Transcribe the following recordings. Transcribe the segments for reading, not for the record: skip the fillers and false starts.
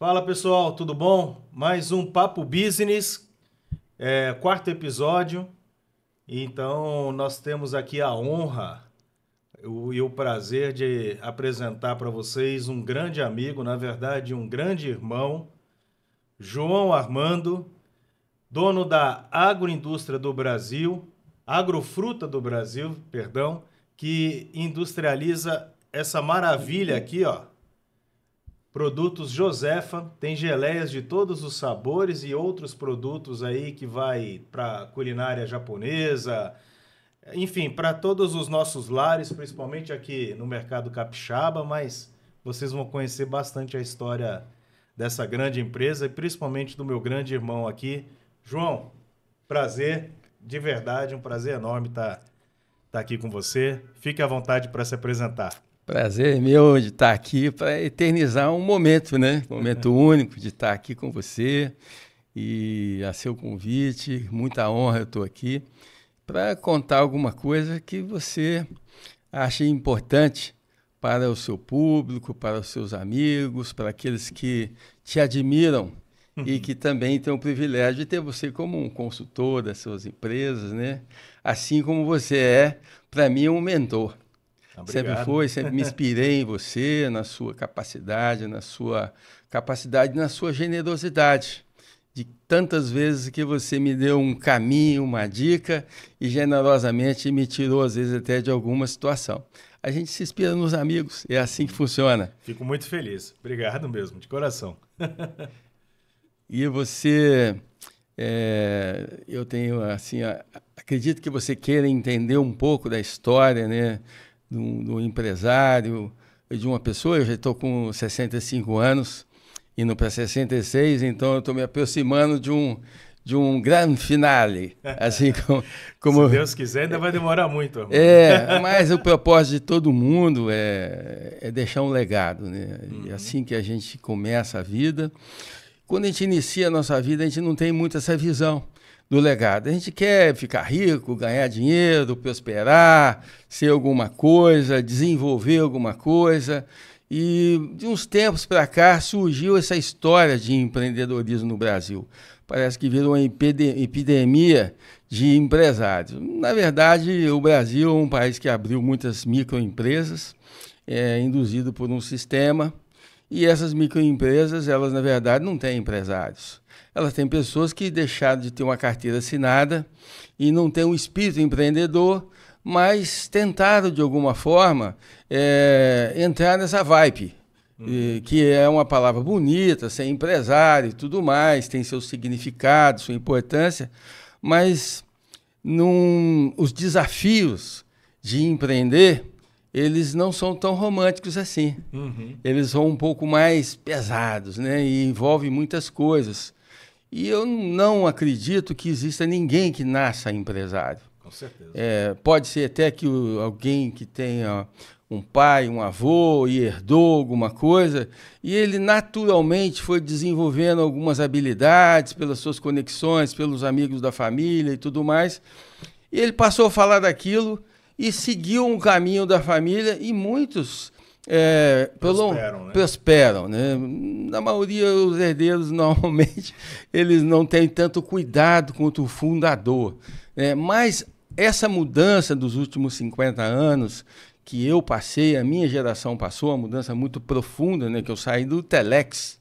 Fala pessoal, tudo bom? Mais um Papo Business, quarto episódio. Então, nós temos aqui a honra e o prazer de apresentar para vocês um grande amigo, na verdade, um grande irmão, João Armando, dono da Agroindústria do Brasil, Agrofruta do Brasil, perdão, que industrializa essa maravilha aqui, ó. Produtos Josefa, tem geleias de todos os sabores e outros produtos aí que vai para culinária japonesa, enfim, para todos os nossos lares, principalmente aqui no mercado capixaba, mas vocês vão conhecer bastante a história dessa grande empresa e principalmente do meu grande irmão aqui. João, prazer, de verdade, um prazer enorme estar aqui com você. Fique à vontade para se apresentar. Prazer meu de estar aqui para eternizar um momento, né? Um momento único de estar aqui com você e a seu convite, muita honra eu estou aqui para contar alguma coisa que você acha importante para o seu público, para os seus amigos, para aqueles que te admiram e que também têm o privilégio de ter você como um consultor das suas empresas, né? Assim como você é, para mim, um mentor. Obrigado. Sempre me inspirei em você, na sua capacidade, na sua generosidade. De tantas vezes que você me deu um caminho, uma dica e generosamente me tirou, às vezes, até de alguma situação. A gente se inspira nos amigos, é assim que funciona. Fico muito feliz. Obrigado mesmo, de coração. E você, eu tenho, assim, acredito que você queira entender um pouco da história, né? Do empresário, de uma pessoa. Eu já estou com 65 anos, indo para 66, então eu estou me aproximando de um grande finale. Assim como Se Deus quiser, ainda vai demorar muito. Amor. Mas o propósito de todo mundo é deixar um legado, né? É assim que a gente começa a vida. Quando a gente inicia a nossa vida, a gente não tem muito essa visão do legado. A gente quer ficar rico, ganhar dinheiro, prosperar, ser alguma coisa, desenvolver alguma coisa. E de uns tempos para cá surgiu essa história de empreendedorismo no Brasil. Parece que virou uma epidemia de empresários. Na verdade, o Brasil é um país que abriu muitas microempresas, induzido por um sistema. E essas microempresas, elas, na verdade, não têm empresários. Elas têm pessoas que deixaram de ter uma carteira assinada e não têm um espírito empreendedor, mas tentaram, de alguma forma, entrar nessa vibe, que é uma palavra bonita, ser empresário e tudo mais, tem seu significado, sua importância, mas os desafios de empreender, eles não são tão românticos assim. Eles são um pouco mais pesados, né? E envolvem muitas coisas. E eu não acredito que exista ninguém que nasça empresário. Com certeza. Pode ser até que alguém que tenha um pai, um avô e herdou alguma coisa, e ele naturalmente foi desenvolvendo algumas habilidades pelas suas conexões, pelos amigos da família e tudo mais. E ele passou a falar daquilo e seguiu um caminho da família, e muitos prosperam, né? Na maioria, os herdeiros, normalmente, eles não têm tanto cuidado quanto o fundador. Mas essa mudança dos últimos 50 anos que eu passei, a minha geração passou, uma mudança muito profunda, né? Que eu saí do Telex.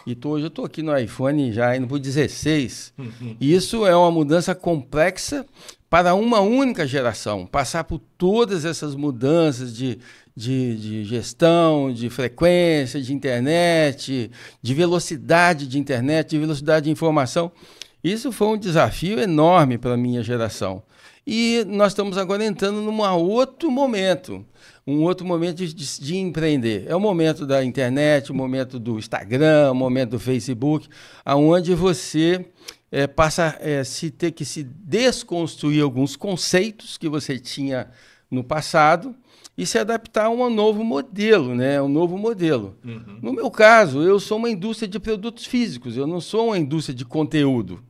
E hoje eu estou aqui no iPhone já indo para o 16. E isso é uma mudança complexa para uma única geração. Passar por todas essas mudanças de gestão, de frequência, de internet, de velocidade de internet, de velocidade de informação. Isso foi um desafio enorme para a minha geração. E nós estamos agora entrando num outro momento, de empreender. É o momento da internet, o momento do Instagram, o momento do Facebook, onde você passa a ter que se desconstruir alguns conceitos que você tinha no passado e se adaptar a um novo modelo, né? Um novo modelo. No meu caso, eu sou uma indústria de produtos físicos, eu não sou uma indústria de conteúdo.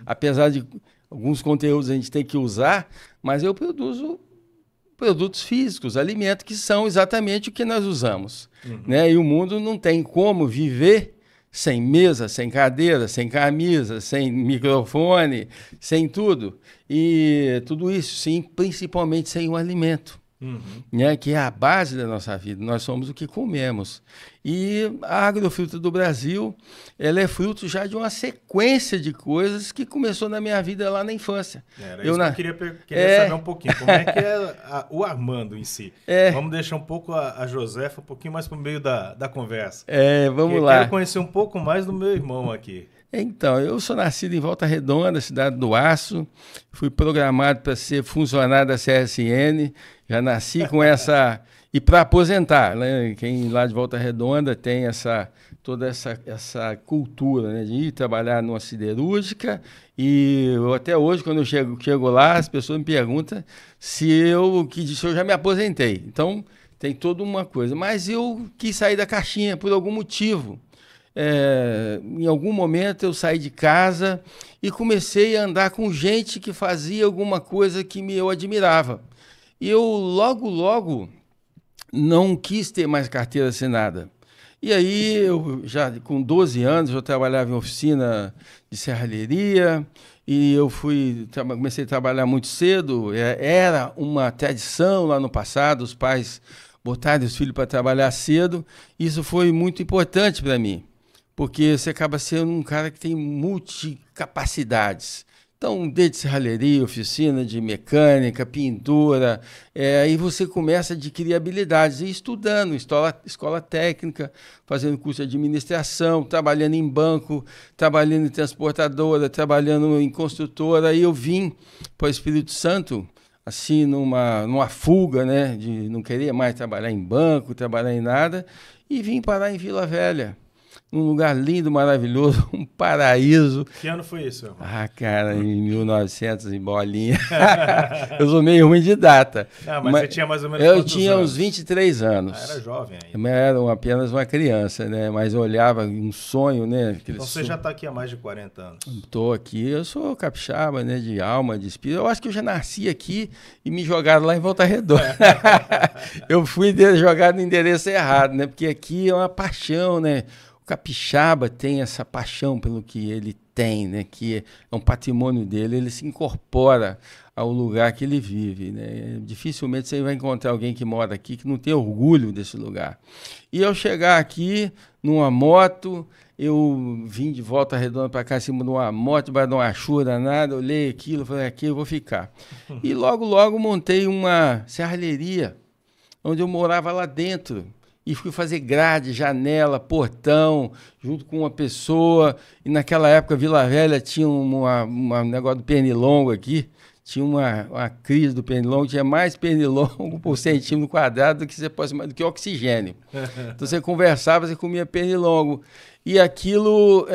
Apesar de alguns conteúdos a gente tem que usar, mas eu produzo produtos físicos, alimentos que são exatamente o que nós usamos. Né? E o mundo não tem como viver sem mesa, sem cadeira, sem camisa, sem microfone, sem tudo. E tudo isso, sim, principalmente sem o alimento. Né, que é a base da nossa vida. Nós somos o que comemos. E a agrofruta do Brasil, ela é fruto já de uma sequência de coisas que começou na minha vida lá na infância. Era isso que eu queria saber um pouquinho. Como é que é o Armando em si? Vamos deixar um pouco a Josefa um pouquinho mais para o meio da conversa. Vamos lá. Eu quero conhecer um pouco mais do meu irmão aqui. Então, eu sou nascido em Volta Redonda, cidade do Aço. Fui programado para ser funcionário da CSN. Já nasci com essa... E para aposentar, né? Quem lá de Volta Redonda tem toda essa cultura, né? De ir trabalhar numa siderúrgica. E até hoje, quando eu chego lá, as pessoas me perguntam se eu já me aposentei. Então, tem toda uma coisa. Mas eu quis sair da caixinha por algum motivo. Em algum momento eu saí de casa e comecei a andar com gente que fazia alguma coisa que eu admirava. E eu logo não quis ter mais carteira assinada. E aí, eu já com 12 anos, eu trabalhava em oficina de serralheria e comecei a trabalhar muito cedo. Era uma tradição lá no passado, os pais botarem os filhos para trabalhar cedo. Isso foi muito importante para mim, porque você acaba sendo um cara que tem multicapacidades. Então, desde serralheria, oficina de mecânica, pintura, aí você começa a adquirir habilidades, e estudando, escola técnica, fazendo curso de administração, trabalhando em banco, trabalhando em transportadora, trabalhando em construtora. Aí eu vim para o Espírito Santo, assim, numa fuga, né, de não querer mais trabalhar em banco, trabalhar em nada, e vim parar em Vila Velha. Um lugar lindo, maravilhoso, um paraíso. Que ano foi isso, irmão? Cara, em 1900 e bolinha. Eu sou meio ruim de data. Não, mas você tinha mais ou menos Eu quantos tinha anos? uns 23 anos. Era jovem ainda. Eu era apenas uma criança, né? Mas eu olhava um sonho, né? Então você já está aqui há mais de 40 anos. Estou aqui, eu sou capixaba, né? De alma, de espírito. Eu acho que eu já nasci aqui e me jogaram lá em Volta Redonda. Eu fui jogado no endereço errado, né? Porque aqui é uma paixão, né? O capixaba tem essa paixão pelo que ele tem, né? Que é um patrimônio dele, ele se incorpora ao lugar que ele vive, né? Dificilmente você vai encontrar alguém que mora aqui que não tem orgulho desse lugar. E ao chegar aqui, numa moto, eu vim de Volta Redonda para cá, em cima de uma moto, debaixo de uma chuva danada, olhei aquilo, falei, aqui eu vou ficar. E logo montei uma serralheria, onde eu morava lá dentro. E fui fazer grade, janela, portão, junto com uma pessoa. E naquela época, Vila Velha tinha um negócio do pernilongo aqui. Tinha uma crise do pernilongo, tinha mais pernilongo por centímetro quadrado do que oxigênio. Então você conversava, você comia pernilongo. E aquilo,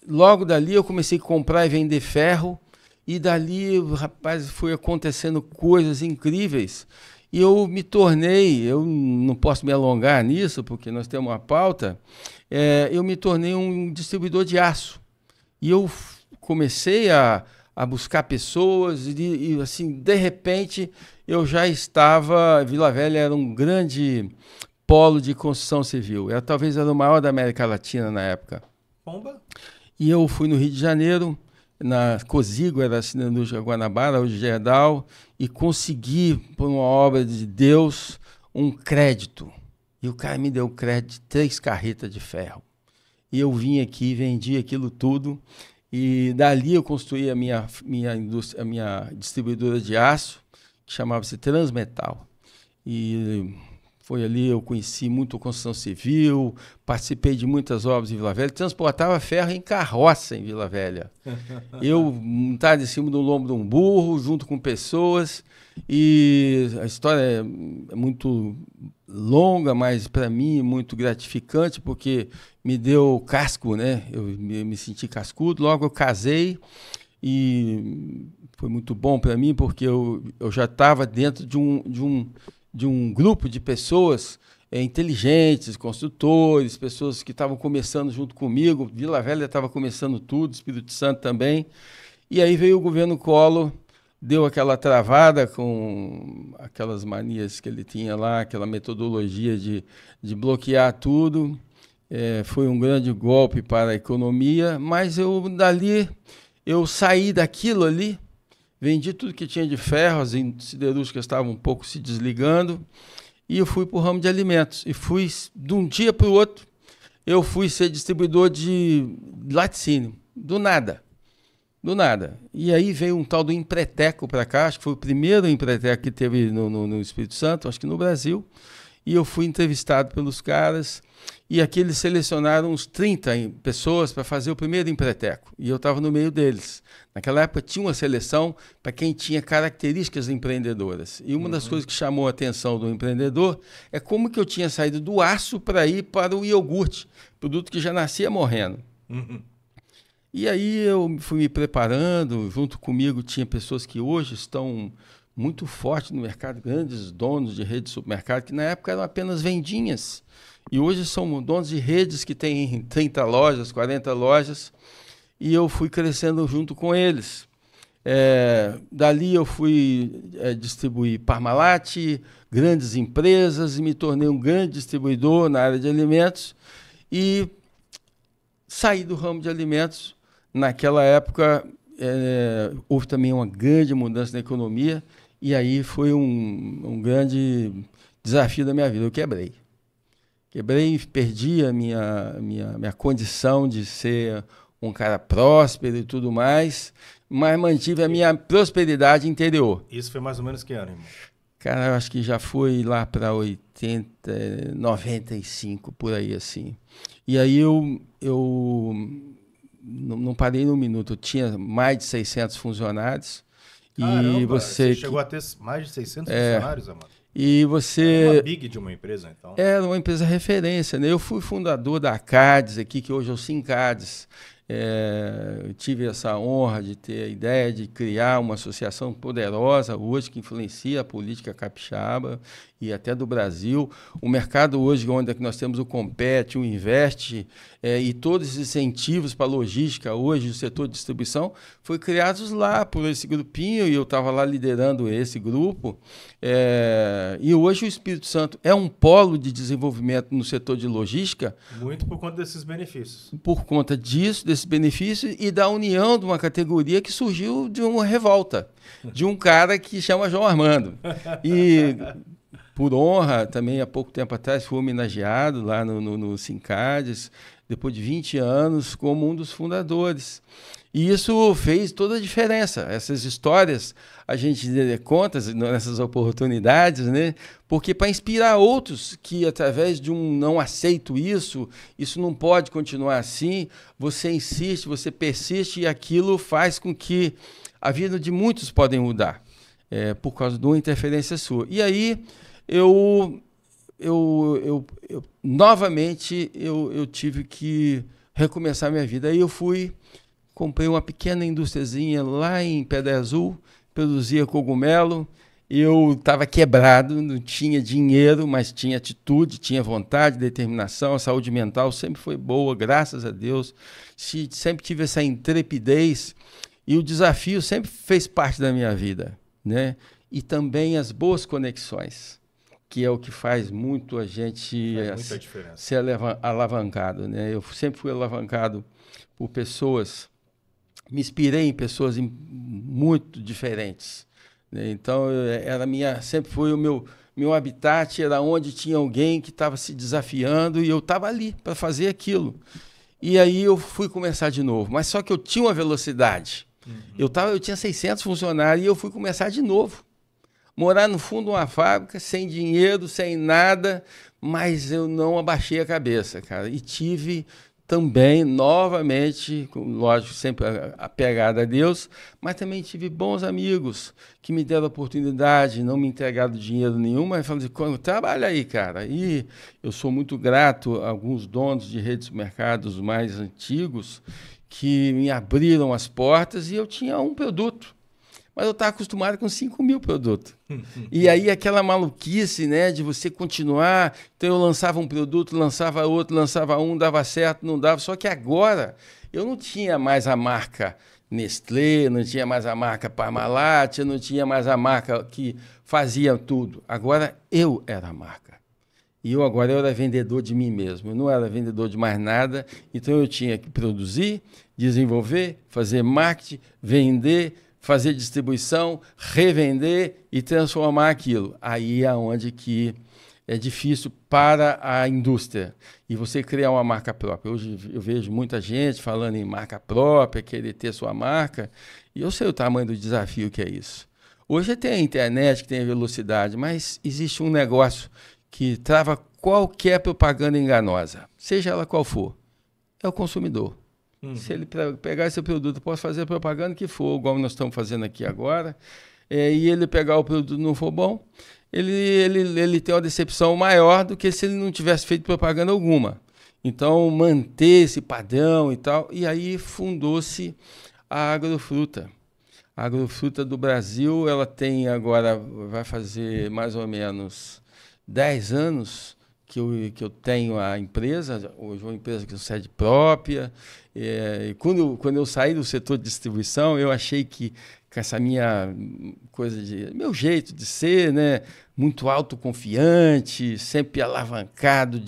logo dali eu comecei a comprar e vender ferro. E dali, rapaz, foi acontecendo coisas incríveis. E eu me tornei, eu não posso me alongar nisso, porque nós temos uma pauta, eu me tornei um distribuidor de aço. E eu comecei a buscar pessoas e, assim, de repente, eu já estava... Vila Velha era um grande polo de construção civil. Talvez era o maior da América Latina na época. Pomba? E eu fui no Rio de Janeiro, na Cosigo, era a siderúrgica Guanabara, hoje Gerdau, e consegui, por uma obra de Deus, um crédito. E o cara me deu crédito de 3 carretas de ferro. E eu vim aqui, vendi aquilo tudo, e dali eu construí a minha distribuidora de aço, que chamava-se Transmetal. E foi ali, eu conheci muito construção civil, participei de muitas obras em Vila Velha, transportava ferro em carroça em Vila Velha. Eu montava em cima do lombo de um burro, junto com pessoas, e a história é muito longa, mas para mim muito gratificante, porque me deu casco, né? Eu me senti cascudo, logo eu casei, e foi muito bom para mim, porque eu já estava dentro de um grupo de pessoas inteligentes, construtores, pessoas que estavam começando junto comigo. Vila Velha estava começando tudo, Espírito Santo também. E aí veio o governo Collor, deu aquela travada com aquelas manias que ele tinha lá, aquela metodologia de bloquear tudo. Foi um grande golpe para a economia, mas eu saí daquilo ali, vendi tudo que tinha de ferro, as siderúrgicas estavam um pouco se desligando, e eu fui para o ramo de alimentos. E fui, de um dia para o outro, eu fui ser distribuidor de laticínio, do nada. Do nada. E aí veio um tal do Empreteco para cá, acho que foi o primeiro Empreteco que teve no Espírito Santo, acho que no Brasil. E eu fui entrevistado pelos caras, e aqui eles selecionaram uns 30 pessoas para fazer o primeiro Empreteco. E eu estava no meio deles. Naquela época tinha uma seleção para quem tinha características empreendedoras. E uma das coisas que chamou a atenção do empreendedor é como que eu tinha saído do aço para ir para o iogurte, produto que já nascia morrendo. E aí eu fui me preparando, junto comigo tinha pessoas que hoje estão muito fortes no mercado, grandes donos de redes de supermercado, que na época eram apenas vendinhas. E hoje são donos de redes que têm 30 lojas, 40 lojas, e eu fui crescendo junto com eles. Dali eu fui distribuir Parmalat, grandes empresas, e me tornei um grande distribuidor na área de alimentos, e saí do ramo de alimentos. Naquela época, houve também uma grande mudança na economia, e aí foi um grande desafio da minha vida. Eu quebrei. Quebrei, perdi a minha condição de ser um cara próspero e tudo mais, mas mantive a minha prosperidade interior. Isso foi mais ou menos que ano, irmão? Cara, eu acho que já foi lá para 95, por aí assim. E aí eu não parei num minuto, eu tinha mais de 600 funcionários. Caramba, e você chegou a ter mais de 600 funcionários, Amado? E você... Era uma big de uma empresa, então? Era uma empresa referência, né? Eu fui fundador da Acades aqui, que hoje é o Sincades. Eu tive essa honra de ter a ideia de criar uma associação poderosa hoje que influencia a política capixaba e até do Brasil. O mercado hoje, onde é que nós temos o Compete, o Investe e todos os incentivos para a logística hoje, o setor de distribuição, foi criados lá por esse grupinho e eu estava lá liderando esse grupo. E hoje o Espírito Santo é um polo de desenvolvimento no setor de logística. Muito por conta desses benefícios. Por conta disso, desse benefício e da união de uma categoria que surgiu de uma revolta, de um cara que chama João Armando. E, por honra, também há pouco tempo atrás, fui homenageado lá no Sincades, depois de 20 anos, como um dos fundadores. E isso fez toda a diferença. Essas histórias a gente conta nessas oportunidades, né? Porque para inspirar outros que, através de um não aceito isso não pode continuar assim, você insiste, você persiste e aquilo faz com que a vida de muitos podem mudar por causa de uma interferência sua. E aí, novamente, eu tive que recomeçar minha vida. Aí eu comprei uma pequena indústriazinha lá em Pedra Azul, produzia cogumelo. Eu estava quebrado, não tinha dinheiro, mas tinha atitude, tinha vontade, determinação. A saúde mental sempre foi boa, graças a Deus. Sempre tive essa intrepidez e o desafio sempre fez parte da minha vida, né? E também as boas conexões, que é o que faz muito a gente ser alavancado, né? Eu sempre fui alavancado por pessoas, me inspirei em pessoas muito diferentes. Então, sempre foi o meu habitat, era onde tinha alguém que estava se desafiando e eu estava ali para fazer aquilo. E aí eu fui começar de novo, mas só que eu tinha uma velocidade. Eu tinha 600 funcionários e eu fui começar de novo. Morar no fundo de uma fábrica, sem dinheiro, sem nada, mas eu não abaixei a cabeça, cara. E tive também, novamente, lógico, sempre apegado a Deus, mas também tive bons amigos que me deram a oportunidade, não me entregaram dinheiro nenhum, mas falaram assim, trabalha aí, cara. E eu sou muito grato a alguns donos de redes de mercados mais antigos que me abriram as portas e eu tinha um produto. Mas eu estava acostumado com 5.000 produtos. E aí aquela maluquice, né, de você continuar. Então eu lançava um produto, lançava outro, lançava um, dava certo, não dava. Só que agora eu não tinha mais a marca Nestlé, não tinha mais a marca Parmalat, não tinha mais a marca que fazia tudo. Agora eu era a marca. E agora eu era vendedor de mim mesmo, eu não era vendedor de mais nada, então eu tinha que produzir, desenvolver, fazer marketing, vender, fazer distribuição, revender e transformar aquilo. Aí é onde que é difícil para a indústria. E você criar uma marca própria. Hoje eu vejo muita gente falando em marca própria, querer ter sua marca, e eu sei o tamanho do desafio que é isso. Hoje tem a internet, que tem a velocidade, mas existe um negócio que trava qualquer propaganda enganosa, seja ela qual for. É o consumidor. Se ele pegar esse produto, posso fazer a propaganda que for, igual nós estamos fazendo aqui agora, e ele pegar o produto e não for bom, ele tem uma decepção maior do que se ele não tivesse feito propaganda alguma. Então, manter esse padrão e tal, e aí fundou-se a Agrofruta. A Agrofruta do Brasil, ela tem agora, vai fazer mais ou menos 10 anos que eu tenho a empresa, hoje uma empresa com sede própria. E quando eu saí do setor de distribuição, eu achei que com essa minha coisa meu jeito de ser, né, muito autoconfiante, sempre alavancado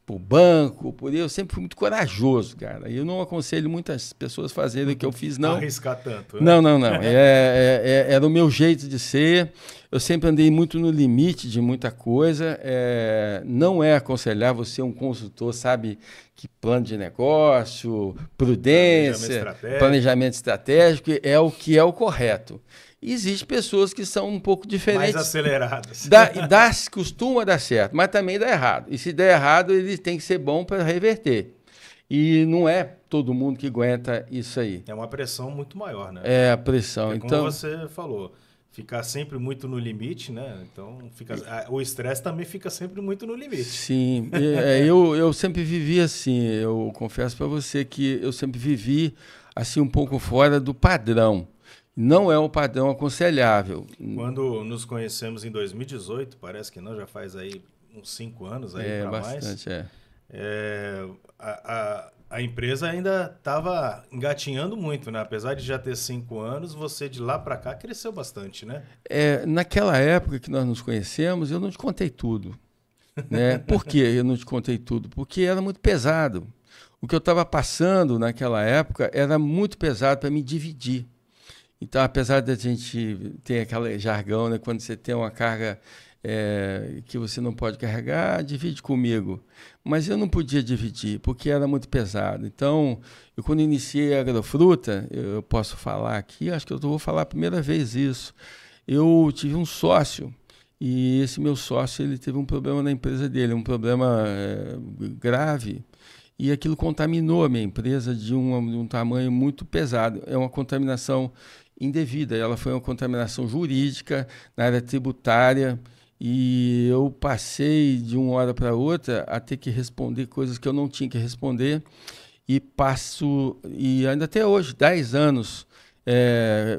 por banco, eu sempre fui muito corajoso, cara. E eu não aconselho muitas pessoas fazerem o que eu fiz, não. Arriscar tanto, né? Não. Era o meu jeito de ser. Eu sempre andei muito no limite de muita coisa. Não é aconselhar você um consultor, sabe, que plano de negócio, prudência, planejamento estratégico é o que é o correto. Existem pessoas que são um pouco diferentes. Mais aceleradas. Costuma dar certo, mas também dá errado. E se der errado, ele tem que ser bom para reverter. E não é todo mundo que aguenta isso aí. É uma pressão muito maior, né? É a pressão. Porque então, como você falou, ficar sempre muito no limite, né? Então, o estresse também fica sempre muito no limite. Sim. Eu sempre vivi assim. Eu confesso para você que eu sempre vivi assim um pouco fora do padrão. Não é um padrão aconselhável. Quando nos conhecemos em 2018, parece que não, já faz aí uns 5 anos aí para mais. Bastante, a empresa ainda estava engatinhando muito, né? Apesar de já ter 5 anos, você de lá para cá cresceu bastante, né? Naquela época que nós nos conhecemos, eu não te contei tudo. Né? Por que eu não te contei tudo? Porque era muito pesado. O que eu estava passando naquela época era muito pesado para me dividir. Então, apesar da gente ter aquele jargão, né, quando você tem uma carga que você não pode carregar, divide comigo. Mas eu não podia dividir, porque era muito pesado. Então, quando iniciei a Agrofruta, eu posso falar aqui, acho que eu vou falar a primeira vez isso. Eu tive um sócio, e esse meu sócio ele teve um problema na empresa dele, um problema grave, e aquilo contaminou a minha empresa de um tamanho muito pesado. É uma contaminação indevida, ela foi uma contaminação jurídica na área tributária, e eu passei de uma hora para outra a ter que responder coisas que eu não tinha que responder, e ainda até hoje, 10 anos,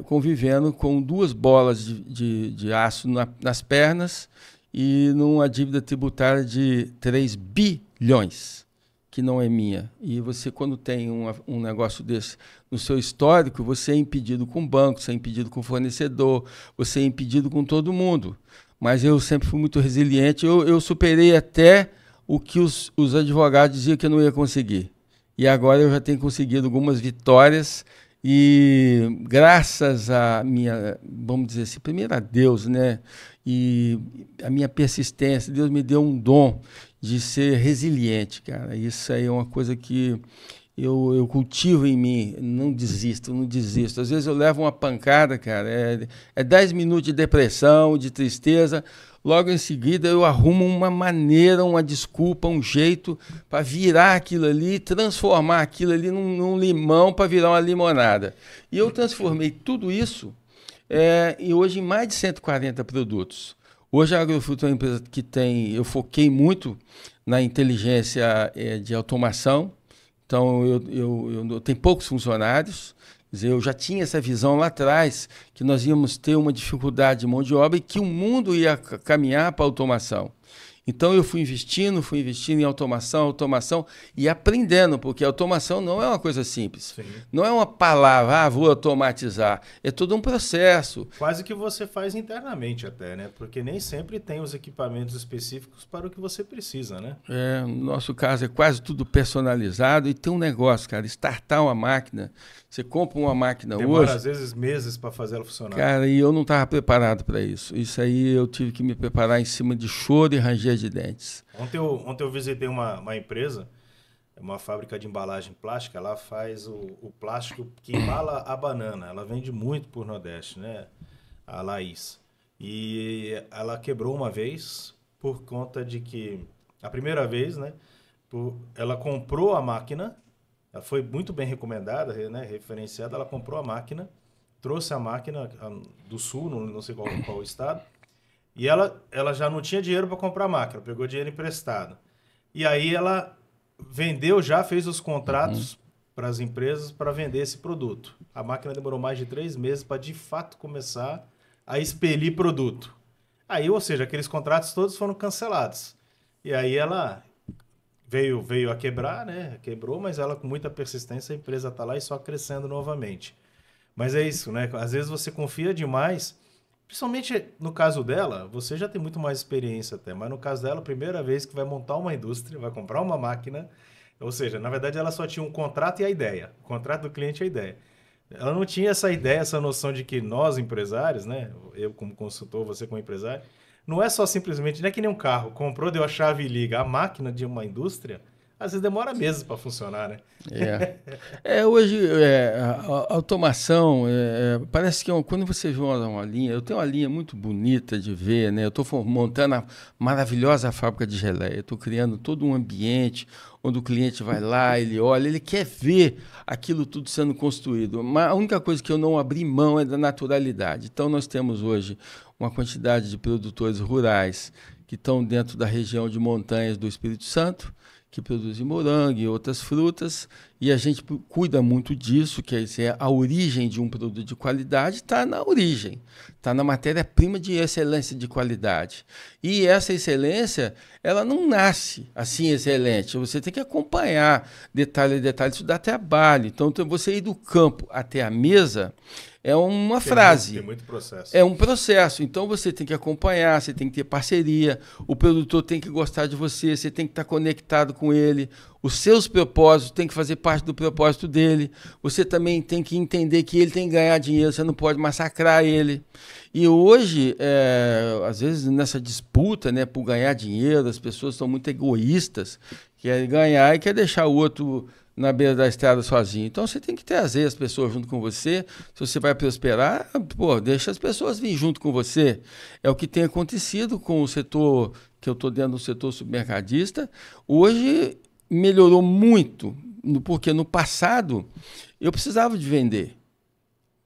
convivendo com 2 bolas de aço nas pernas e numa dívida tributária de 3 bilhões, que não é minha. E você, quando tem um negócio desse no seu histórico, você é impedido com o banco, você é impedido com o fornecedor, você é impedido com todo mundo. Mas eu sempre fui muito resiliente, eu superei até o que os advogados diziam que eu não ia conseguir. E agora eu já tenho conseguido algumas vitórias, e graças a minha, vamos dizer assim, primeiro a Deus, né? E a minha persistência, Deus me deu um dom de ser resiliente, cara. Isso aí é uma coisa que eu cultivo em mim, não desisto. Às vezes eu levo uma pancada, cara, 10 minutos de depressão, de tristeza, logo em seguida eu arrumo uma maneira, uma desculpa, um jeito para virar aquilo ali, transformar aquilo ali num limão para virar uma limonada. E eu transformei tudo isso e hoje em mais de 140 produtos. Hoje a Agrofruta é uma empresa que eu foquei muito na inteligência de automação. Então, eu tenho poucos funcionários, quer dizer, eu já tinha essa visão lá atrás, que nós íamos ter uma dificuldade de mão de obra e que o mundo ia caminhar para a automação. Então eu fui investindo em automação e aprendendo, porque a automação não é uma coisa simples. Sim. Não é uma palavra, vou automatizar. É todo um processo. Quase que você faz internamente até, né? Porque nem sempre tem os equipamentos específicos para o que você precisa, né? No nosso caso é quase tudo personalizado e tem um negócio, cara, startar uma máquina. Você compra uma máquina Demora, hoje... às vezes, meses para fazer ela funcionar. Cara, e eu não estava preparado para isso. Isso aí eu tive que me preparar em cima de choro e ranger de dentes. Ontem eu visitei uma empresa, uma fábrica de embalagem plástica. Ela faz o plástico que embala a banana. Ela vende muito por Nordeste, né? A Laís. E ela quebrou uma vez por conta de que, a primeira vez, né? Ela comprou a máquina, ela foi muito bem recomendada, né? Referenciada. Ela comprou a máquina, trouxe a máquina do sul, não sei qual estado. E ela já não tinha dinheiro para comprar a máquina, pegou dinheiro emprestado. E aí ela vendeu, já fez os contratos para as empresas para vender esse produto. A máquina demorou mais de 3 meses para, de fato, começar a expelir produto. Aí, ou seja, aqueles contratos todos foram cancelados. E aí ela veio a quebrar, né? Quebrou, mas ela, com muita persistência, a empresa está lá e só crescendo novamente. Mas é isso, né? Às vezes você confia demais. Principalmente no caso dela, você já tem muito mais experiência até, mas no caso dela, a primeira vez que vai montar uma indústria, vai comprar uma máquina, ou seja, na verdade ela só tinha um contrato e a ideia, o contrato do cliente e a ideia. Ela não tinha essa ideia, essa noção de que nós empresários, né, eu como consultor, você como empresário, não é só simplesmente, não é que nem um carro, comprou, deu a chave e liga. A máquina de uma indústria, às vezes demora meses para funcionar, né? Hoje, a automação, parece que quando você vê uma linha, eu tenho uma linha muito bonita de ver, né? Eu estou montando a maravilhosa fábrica de geleia, estou criando todo um ambiente onde o cliente vai lá, ele olha, ele quer ver aquilo tudo sendo construído. Mas a única coisa que eu não abri mão é da naturalidade. Então, nós temos hoje uma quantidade de produtores rurais que estão dentro da região de montanhas do Espírito Santo, que produzem morango e outras frutas, e a gente cuida muito disso, que é a origem de um produto de qualidade, está na origem, está na matéria-prima de excelência de qualidade. E essa excelência, ela não nasce assim excelente, você tem que acompanhar detalhe a detalhe, isso dá trabalho. Então, você ir do campo até a mesa é uma frase. Tem muito processo. É um processo. Então, você tem que acompanhar, você tem que ter parceria, o produtor tem que gostar de você, você tem que estar conectado com ele, os seus propósitos têm que fazer parte do propósito dele, você também tem que entender que ele tem que ganhar dinheiro, você não pode massacrar ele. E hoje, às vezes, nessa disputa, né, por ganhar dinheiro, as pessoas são muito egoístas, querem ganhar e quer deixar o outro na beira da estrada sozinho. Então, você tem que trazer as pessoas junto com você. Se você vai prosperar, deixa as pessoas virem junto com você. É o que tem acontecido com o setor, que eu estou dentro do setor supermercadista. Hoje, melhorou muito, porque no passado, eu precisava de vender.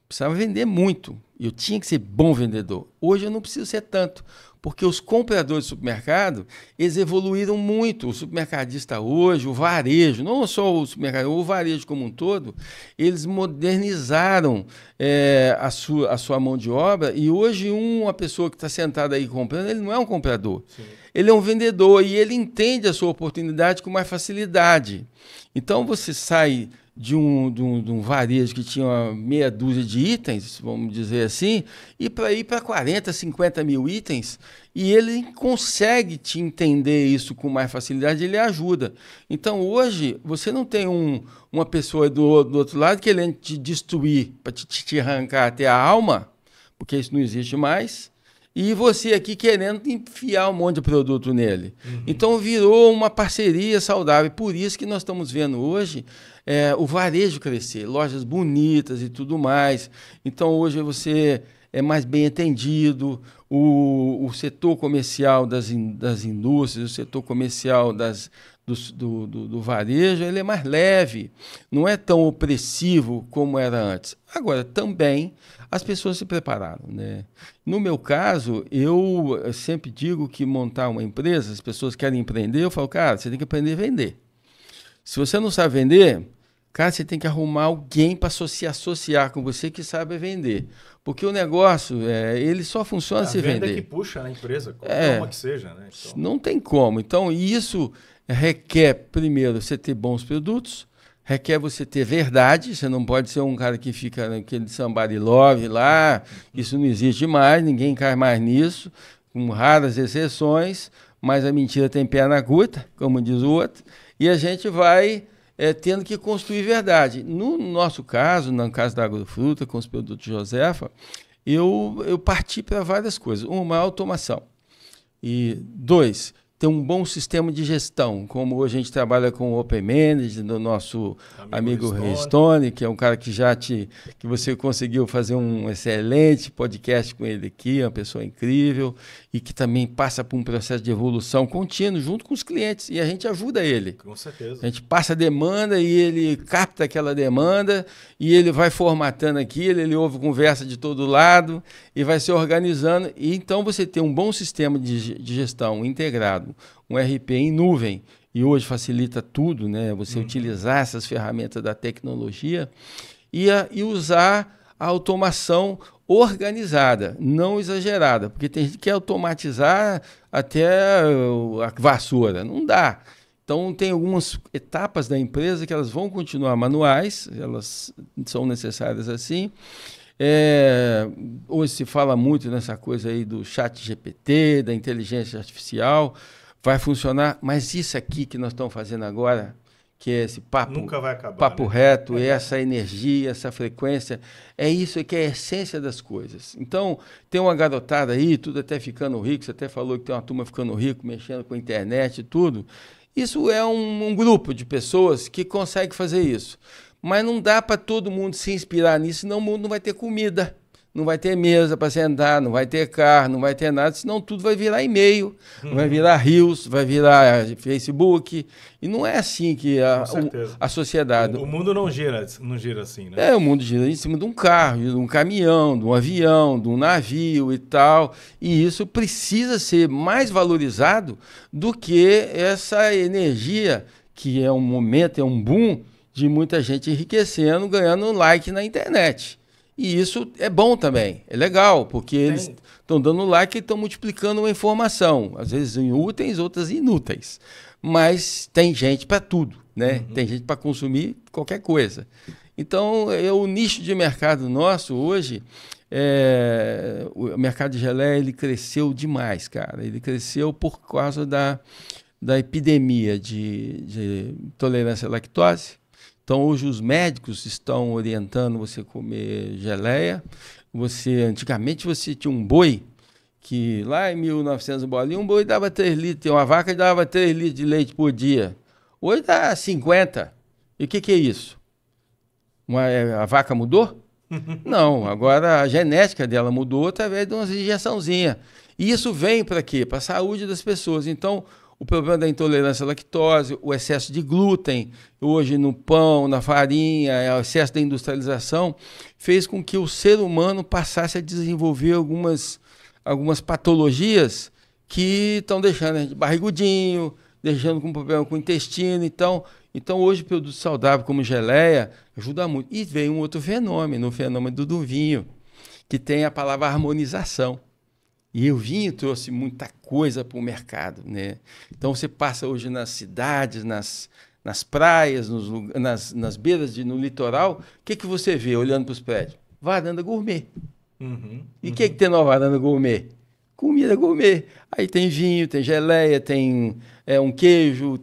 Precisava vender muito. Eu tinha que ser bom vendedor. Hoje, eu não preciso ser tanto, porque os compradores de supermercado, eles evoluíram muito. O supermercadista hoje, o varejo, não só o supermercado, o varejo como um todo, eles modernizaram a sua mão de obra, e hoje uma pessoa que está sentada aí comprando, ele não é um comprador. Sim. Ele é um vendedor e ele entende a sua oportunidade com mais facilidade. Então, você sai de um varejo que tinha uma meia dúzia de itens, vamos dizer assim, e para ir para 40, 50 mil itens, e ele consegue te entender isso com mais facilidade, ele ajuda. Então, hoje, você não tem uma pessoa do outro lado querendo te destruir, para te arrancar até a alma, porque isso não existe mais, e você aqui querendo enfiar um monte de produto nele. Uhum. Então, virou uma parceria saudável. Por isso que nós estamos vendo hoje o varejo crescer, lojas bonitas e tudo mais. Então, hoje você é mais bem atendido, o setor comercial das indústrias, o setor comercial do varejo, ele é mais leve, não é tão opressivo como era antes. Agora, também, as pessoas se prepararam, né? No meu caso, eu sempre digo que montar uma empresa, as pessoas querem empreender, eu falo, cara, você tem que aprender a vender. Se você não sabe vender, Cara, você tem que arrumar alguém para se associar com você que sabe vender. Porque o negócio, ele só funciona se vender. A venda que puxa na empresa, qualquer uma que seja, né? Então... Não tem como. Então, isso requer, primeiro, você ter bons produtos, requer você ter verdade. Você não pode ser um cara que fica naquele somebody love lá. Isso não existe mais, ninguém cai mais nisso, com raras exceções, mas a mentira tem pé na curta, como diz o outro, e a gente vai tendo que construir verdade. No nosso caso, no caso da Agrofruta, com os produtos Josefa, eu parti para várias coisas. Uma, a automação. E 2, ter um bom sistema de gestão, como hoje a gente trabalha com o Open Manage, do nosso amigo Restone, que é um cara que que você conseguiu fazer um excelente podcast com ele aqui, uma pessoa incrível, e que também passa por um processo de evolução contínuo junto com os clientes, e a gente ajuda ele. Com certeza. A gente passa a demanda e ele capta aquela demanda, e ele vai formatando aquilo, ele ouve conversa de todo lado, e vai se organizando, e então você tem um bom sistema de gestão integrado, um RP em nuvem, e hoje facilita tudo, né? Você utilizar essas ferramentas da tecnologia e usar a automação organizada, não exagerada, porque tem gente que quer automatizar até a vassoura, não dá. Então, tem algumas etapas da empresa que elas vão continuar manuais, elas são necessárias assim. Hoje se fala muito nessa coisa aí do chat GPT, da inteligência artificial, vai funcionar, mas isso aqui que nós estamos fazendo agora, que é esse papo, nunca vai acabar, papo né? reto, essa energia, essa frequência, é isso que é a essência das coisas. Então, tem uma garotada aí, tudo até ficando rico, você até falou que tem uma turma ficando rico, mexendo com a internet e tudo. Isso é um grupo de pessoas que consegue fazer isso. Mas não dá para todo mundo se inspirar nisso, senão o mundo não vai ter comida, não vai ter mesa para sentar, não vai ter carro, não vai ter nada, senão tudo vai virar e-mail, vai virar Reels, vai virar Facebook. E não é assim que a sociedade... O mundo não gira assim, né? O mundo gira em cima de um carro, de um caminhão, de um avião, de um navio e tal. E isso precisa ser mais valorizado do que essa energia, que é um momento, é um boom de muita gente enriquecendo, ganhando like na internet. E isso é bom também, é legal, porque eles estão dando like e estão multiplicando uma informação, às vezes úteis, outras inúteis. Mas tem gente para tudo, né? Tem gente para consumir qualquer coisa. Então, o nicho de mercado nosso hoje, o mercado de geleia, ele cresceu demais, cara. Ele cresceu por causa da epidemia de intolerância à lactose. Então, hoje os médicos estão orientando você a comer geleia. Antigamente você tinha um boi, que lá em 1900 bolinha, um boi dava 3 litros, uma vaca dava 3 litros de leite por dia. Hoje dá 50. E o que é isso? A vaca mudou? Não, agora a genética dela mudou através de umas injeçãozinhas. E isso vem para quê? Para a saúde das pessoas. Então, o problema da intolerância à lactose, o excesso de glúten, hoje no pão, na farinha, o excesso da industrialização, fez com que o ser humano passasse a desenvolver algumas patologias que estão deixando a gente barrigudinho, deixando com problema com o intestino. Então hoje, produto saudável como geleia ajuda muito. E vem um outro fenômeno, o fenômeno do vinho, que tem a palavra harmonização. E o vinho trouxe muita coisa para o mercado, né? Então você passa hoje nas cidades, nas praias, nas beiras, no litoral, o que você vê olhando para os prédios? Varanda gourmet. E o que tem na varanda gourmet? Comida gourmet. Aí tem vinho, tem geleia, tem um queijo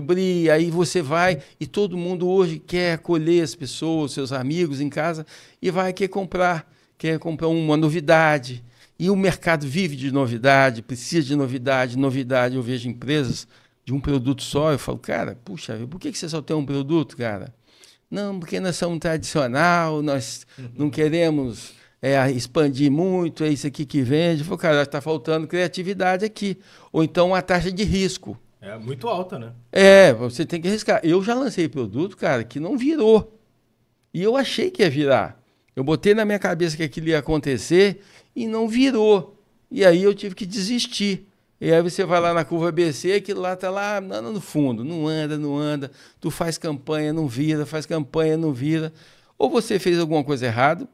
brie, aí você vai e todo mundo hoje quer acolher as pessoas, seus amigos em casa e quer comprar uma novidade. E o mercado vive de novidade, precisa de novidade. Eu vejo empresas de um produto só, eu falo, cara, puxa, por que você só tem um produto, cara? Não, porque nós somos tradicional, nós não queremos expandir muito, é isso aqui que vende. Eu falo, cara, está faltando criatividade aqui. Ou então a taxa de risco. É muito alta, né? Você tem que arriscar. Eu já lancei produto, cara, que não virou. E eu achei que ia virar. Eu botei na minha cabeça que aquilo ia acontecer e não virou. E aí eu tive que desistir. E aí você vai lá na curva BC, aquilo lá está lá no fundo, não anda. Tu faz campanha, não vira, faz campanha, não vira. Ou você fez alguma coisa errada,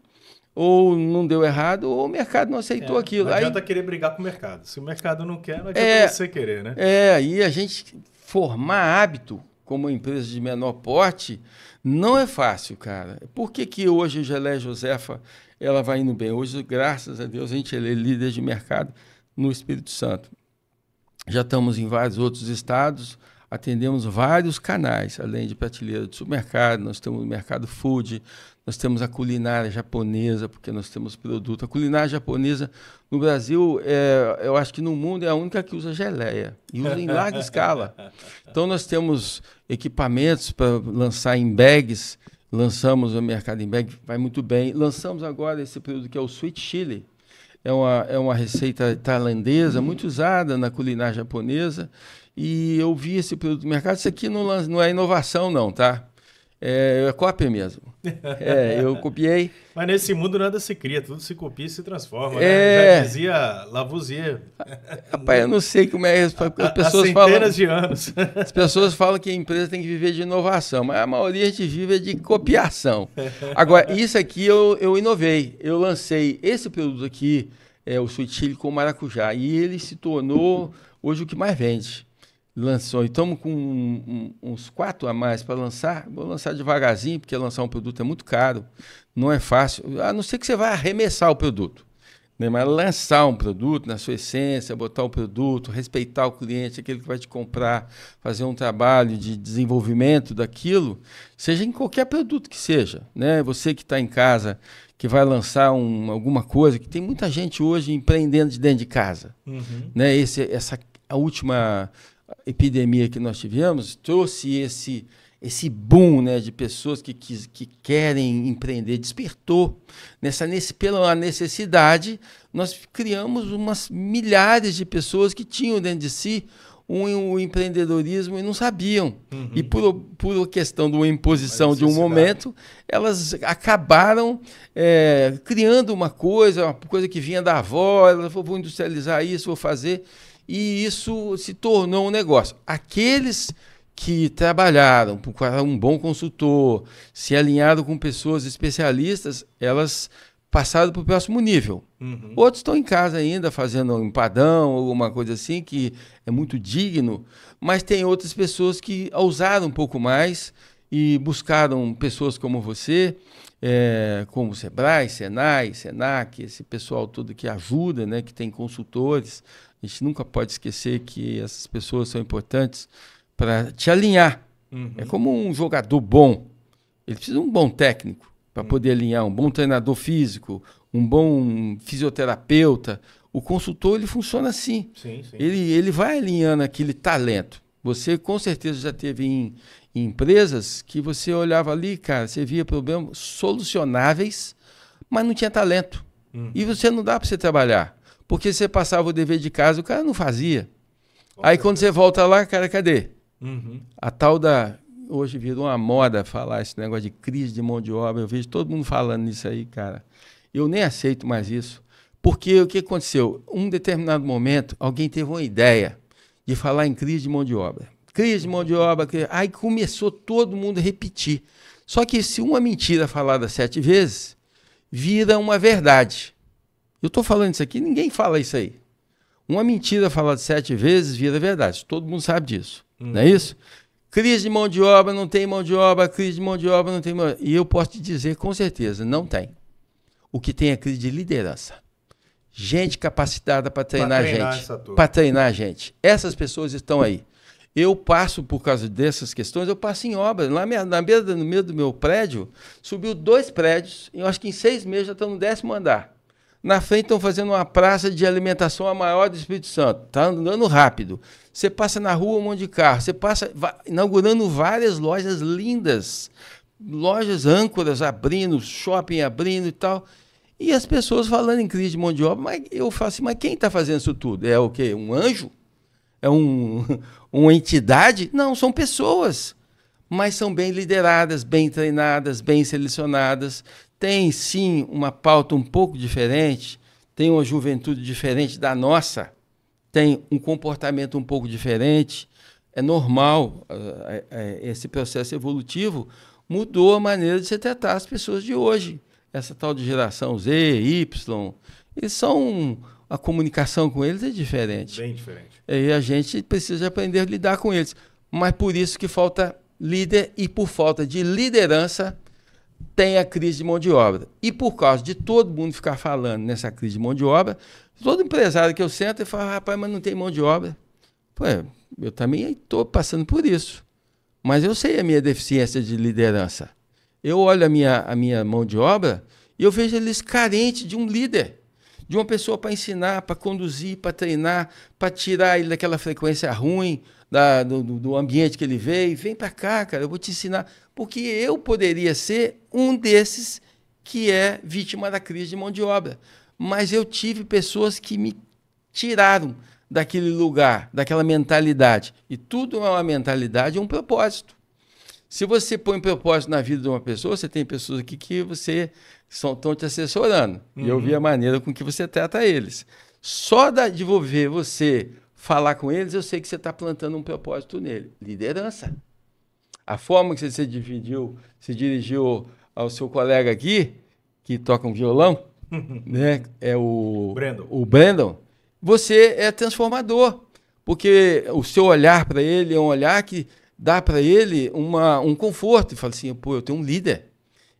ou não deu errado, ou o mercado não aceitou aquilo. Não adianta querer brigar com o mercado. Se o mercado não quer, não adianta você querer, né? E a gente formar hábito como empresa de menor porte não é fácil, cara. Por que hoje o Geleia Josefa ela vai indo bem? Hoje, graças a Deus, a gente é líder de mercado no Espírito Santo. Já estamos em vários outros estados, atendemos vários canais, além de prateleira de supermercado, nós temos o mercado food, nós temos a culinária japonesa, porque nós temos produto. A culinária japonesa no Brasil, eu acho que no mundo é a única que usa geleia, e usa em larga escala. Então nós temos equipamentos para lançar em bags, lançamos o mercado em bag, vai muito bem. Lançamos agora esse produto que é o Sweet Chili. É uma receita tailandesa, muito usada na culinária japonesa. E eu vi esse produto no mercado. Isso aqui não é inovação, não, tá? É cópia mesmo. Eu copiei. Mas nesse mundo nada se cria, tudo se copia e se transforma, né? Já dizia Lavoisier. Rapaz, eu não sei como é isso. As pessoas centenas de anos. As pessoas falam que a empresa tem que viver de inovação, mas a maioria a gente vive de copiação. Agora, isso aqui eu inovei. Eu lancei esse produto aqui, o Sweet Chili com maracujá, e ele se tornou hoje o que mais vende. Lançou, e estamos com uns 4 a mais para lançar. Vou lançar devagarzinho, porque lançar um produto é muito caro, não é fácil, a não ser que você vai arremessar o produto, né? Mas lançar um produto na sua essência, botar o produto, respeitar o cliente, aquele que vai te comprar, fazer um trabalho de desenvolvimento daquilo, seja em qualquer produto que seja, né? Você que está em casa, que vai lançar alguma coisa, que tem muita gente hoje empreendendo de dentro de casa, né? A última epidemia que nós tivemos trouxe esse boom, né, de pessoas que querem empreender, despertou pela necessidade. Nós criamos milhares de pessoas que tinham dentro de si o empreendedorismo e não sabiam. E por questão de uma imposição de um momento, elas acabaram criando uma coisa que vinha da avó, elas vou industrializar isso, vou fazer. E isso se tornou um negócio. Aqueles que trabalharam, procuraram um bom consultor, se alinharam com pessoas especialistas, elas passaram para o próximo nível. Outros estão em casa ainda fazendo um empadão, alguma coisa assim, que é muito digno, mas tem outras pessoas que ousaram um pouco mais e buscaram pessoas como você, como o Sebrae, Senai, Senac, esse pessoal todo que ajuda, né, que tem consultores. A gente nunca pode esquecer que essas pessoas são importantes para te alinhar. É como um jogador bom. Ele precisa de um bom técnico para poder alinhar, um bom treinador físico, um bom fisioterapeuta. O consultor, ele funciona assim. Sim. Ele vai alinhando aquele talento. Você, com certeza, já teve em empresas que você olhava ali, cara, você via problemas solucionáveis, mas não tinha talento. E você não dá para você trabalhar. Porque você passava o dever de casa, o cara não fazia. Aí quando você volta lá, cara, cadê? A tal hoje virou uma moda falar esse negócio de crise de mão de obra. Eu vejo todo mundo falando nisso aí, cara. Eu nem aceito mais isso. Porque o que aconteceu? Um determinado momento, alguém teve uma ideia de falar em crise de mão de obra. Crise de mão de obra. Aí começou todo mundo a repetir. Só que se uma mentira falada 7 vezes, vira uma verdade. Eu estou falando isso aqui, ninguém fala isso aí. Uma mentira falada 7 vezes vira verdade. Todo mundo sabe disso. Não é isso? Crise de mão de obra, não tem mão de obra. Crise de mão de obra, não tem mão de obra. E eu posso te dizer com certeza, não tem. O que tem é crise de liderança. Gente capacitada para treinar a gente. Para treinar a gente. Essas pessoas estão aí. Eu passo, por causa dessas questões, eu passo em obra. Lá no meio do meu prédio, subiu 2 prédios. E eu acho que em 6 meses já estão no 10º andar. Na frente estão fazendo uma praça de alimentação a maior do Espírito Santo. Está andando rápido. Você passa na rua, um monte de carro. Você passa inaugurando várias lojas lindas. Lojas âncoras abrindo, shopping abrindo e tal. E as pessoas falando em crise de mão de obra. Mas eu falo assim, mas quem está fazendo isso tudo? É o quê? Um anjo? É uma entidade? Não, são pessoas. Mas são bem lideradas, bem treinadas, bem selecionadas. Tem, sim, uma pauta um pouco diferente, tem uma juventude diferente da nossa, tem um comportamento um pouco diferente. É normal, esse processo evolutivo mudou a maneira de se tratar as pessoas de hoje. Essa tal de geração Z, Y, a comunicação com eles é diferente. Bem diferente. E a gente precisa aprender a lidar com eles. Mas por isso que falta líder, e por falta de liderança tem a crise de mão de obra. E por causa de todo mundo ficar falando nessa crise de mão de obra, todo empresário que eu sento e fala, rapaz, mas não tem mão de obra. Pô, eu também estou passando por isso. Mas eu sei a minha deficiência de liderança. Eu olho a minha mão de obra e eu vejo eles carentes de um líder, de uma pessoa para ensinar, para conduzir, para treinar, para tirar ele daquela frequência ruim, do ambiente que ele veio. Vem para cá, cara, eu vou te ensinar. Porque eu poderia ser um desses que é vítima da crise de mão de obra. Mas eu tive pessoas que me tiraram daquele lugar, daquela mentalidade. E tudo é uma mentalidade, é um propósito. Se você põe propósito na vida de uma pessoa, você tem pessoas aqui que estão te assessorando. E eu vi a maneira com que você trata eles. Só de ver você falar com eles, eu sei que você está plantando um propósito nele. Liderança. A forma que você se dirigiu ao seu colega aqui, que toca um violão, né? É o Brandon. Você é transformador, porque o seu olhar para ele é um olhar que dá para ele um conforto. E fala assim, pô, eu tenho um líder,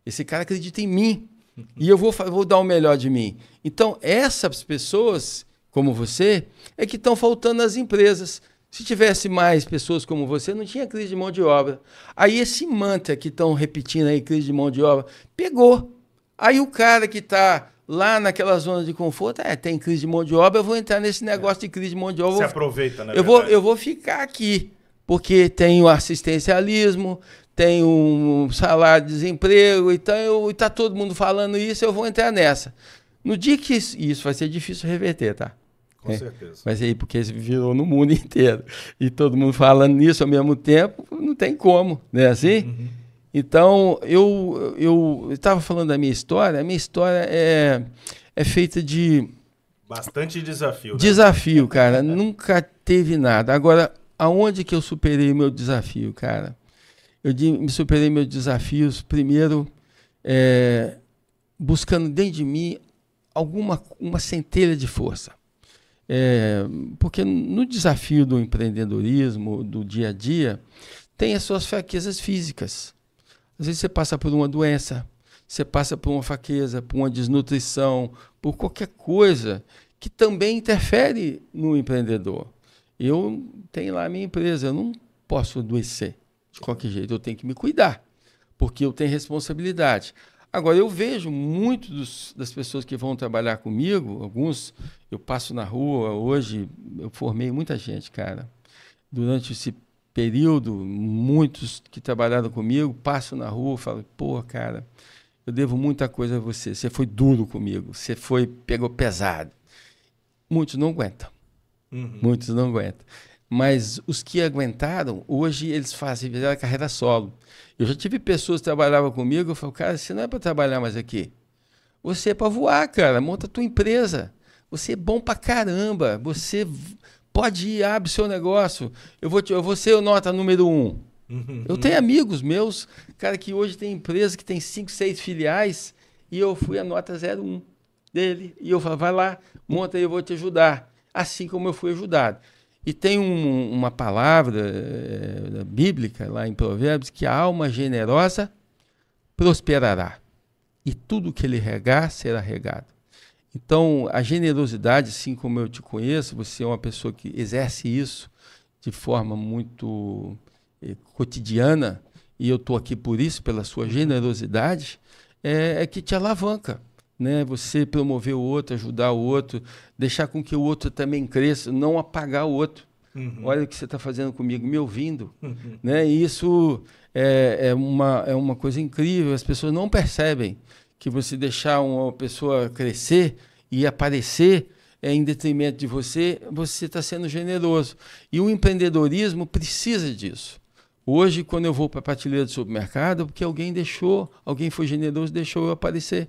esse cara acredita em mim, e eu vou dar o melhor de mim. Então, essas pessoas, como você, é que estão faltando nas empresas. Se tivesse mais pessoas como você, não tinha crise de mão de obra. Aí esse mantra que estão repetindo aí, crise de mão de obra, pegou. Aí o cara que está lá naquela zona de conforto, tem crise de mão de obra, eu vou entrar nesse negócio de crise de mão de obra. Você aproveita, né? Eu vou ficar aqui, porque tem o assistencialismo, tem um salário de desemprego, então está todo mundo falando isso, eu vou entrar nessa. No dia que isso vai ser difícil reverter, tá? Com certeza. Mas aí, porque virou no mundo inteiro. E todo mundo falando nisso ao mesmo tempo, não tem como, não é assim? Uhum. Então, eu estava falando da minha história. A minha história é feita de... Bastante desafio. Né? Desafio, cara. Nunca teve nada. Agora, aonde que eu superei o meu desafio, cara? Eu me superei meus desafios, primeiro, buscando dentro de mim uma centelha de força. Porque no desafio do empreendedorismo, do dia a dia, tem as suas fraquezas físicas. Às vezes você passa por uma doença, você passa por uma fraqueza, por uma desnutrição, por qualquer coisa que também interfere no empreendedor. Eu tenho lá a minha empresa, eu não posso adoecer de qualquer jeito, eu tenho que me cuidar, porque eu tenho responsabilidade. Agora, eu vejo muitos das pessoas que vão trabalhar comigo, alguns eu passo na rua, hoje eu formei muita gente, cara. Durante esse período, muitos que trabalharam comigo, passo na rua e falo, pô, cara, eu devo muita coisa a você, você foi duro comigo, você pegou pesado. Muitos não aguentam, muitos não aguentam. Mas os que aguentaram, hoje eles fizeram a carreira solo. Eu já tive pessoas que trabalhavam comigo, eu falo, cara, você não é para trabalhar mais aqui. Você é para voar, cara, monta a tua empresa. Você é bom pra caramba, você pode ir, abre seu negócio. Eu vou ser o nota número 1. Eu tenho amigos meus, cara, que hoje tem empresa que tem 5, 6 filiais, e eu fui a nota 01 dele. E eu falo, vai lá, monta aí, eu vou te ajudar. Assim como eu fui ajudado. E tem uma palavra bíblica lá em Provérbios, que a alma generosa prosperará, e tudo que ele regar será regado. Então, a generosidade, assim como eu te conheço, você é uma pessoa que exerce isso de forma muito cotidiana, e eu estou aqui por isso, pela sua generosidade, é que te alavanca. Né? Você promover o outro, ajudar o outro, deixar com que o outro também cresça, não apagar o outro. Olha o que você está fazendo comigo, me ouvindo. Né? E isso é uma coisa incrível, as pessoas não percebem que você deixar uma pessoa crescer e aparecer em detrimento de você, você está sendo generoso. E o empreendedorismo precisa disso. Hoje, quando eu vou para a prateleira do supermercado, porque alguém foi generoso e deixou eu aparecer.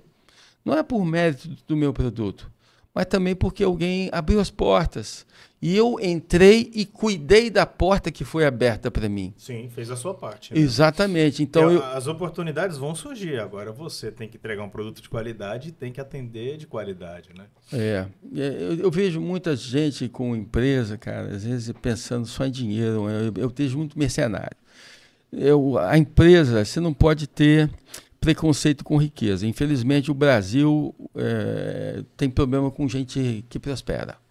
Não é por mérito do meu produto, mas também porque alguém abriu as portas. E eu entrei e cuidei da porta que foi aberta para mim. Sim, fez a sua parte. Né? Exatamente. Então As oportunidades vão surgir. Agora você tem que entregar um produto de qualidade e tem que atender de qualidade, né? Eu vejo muita gente com empresa, cara, às vezes pensando só em dinheiro. Eu vejo muito mercenário. A empresa, você não pode ter preconceito com riqueza. Infelizmente, o Brasil tem problema com gente que prospera.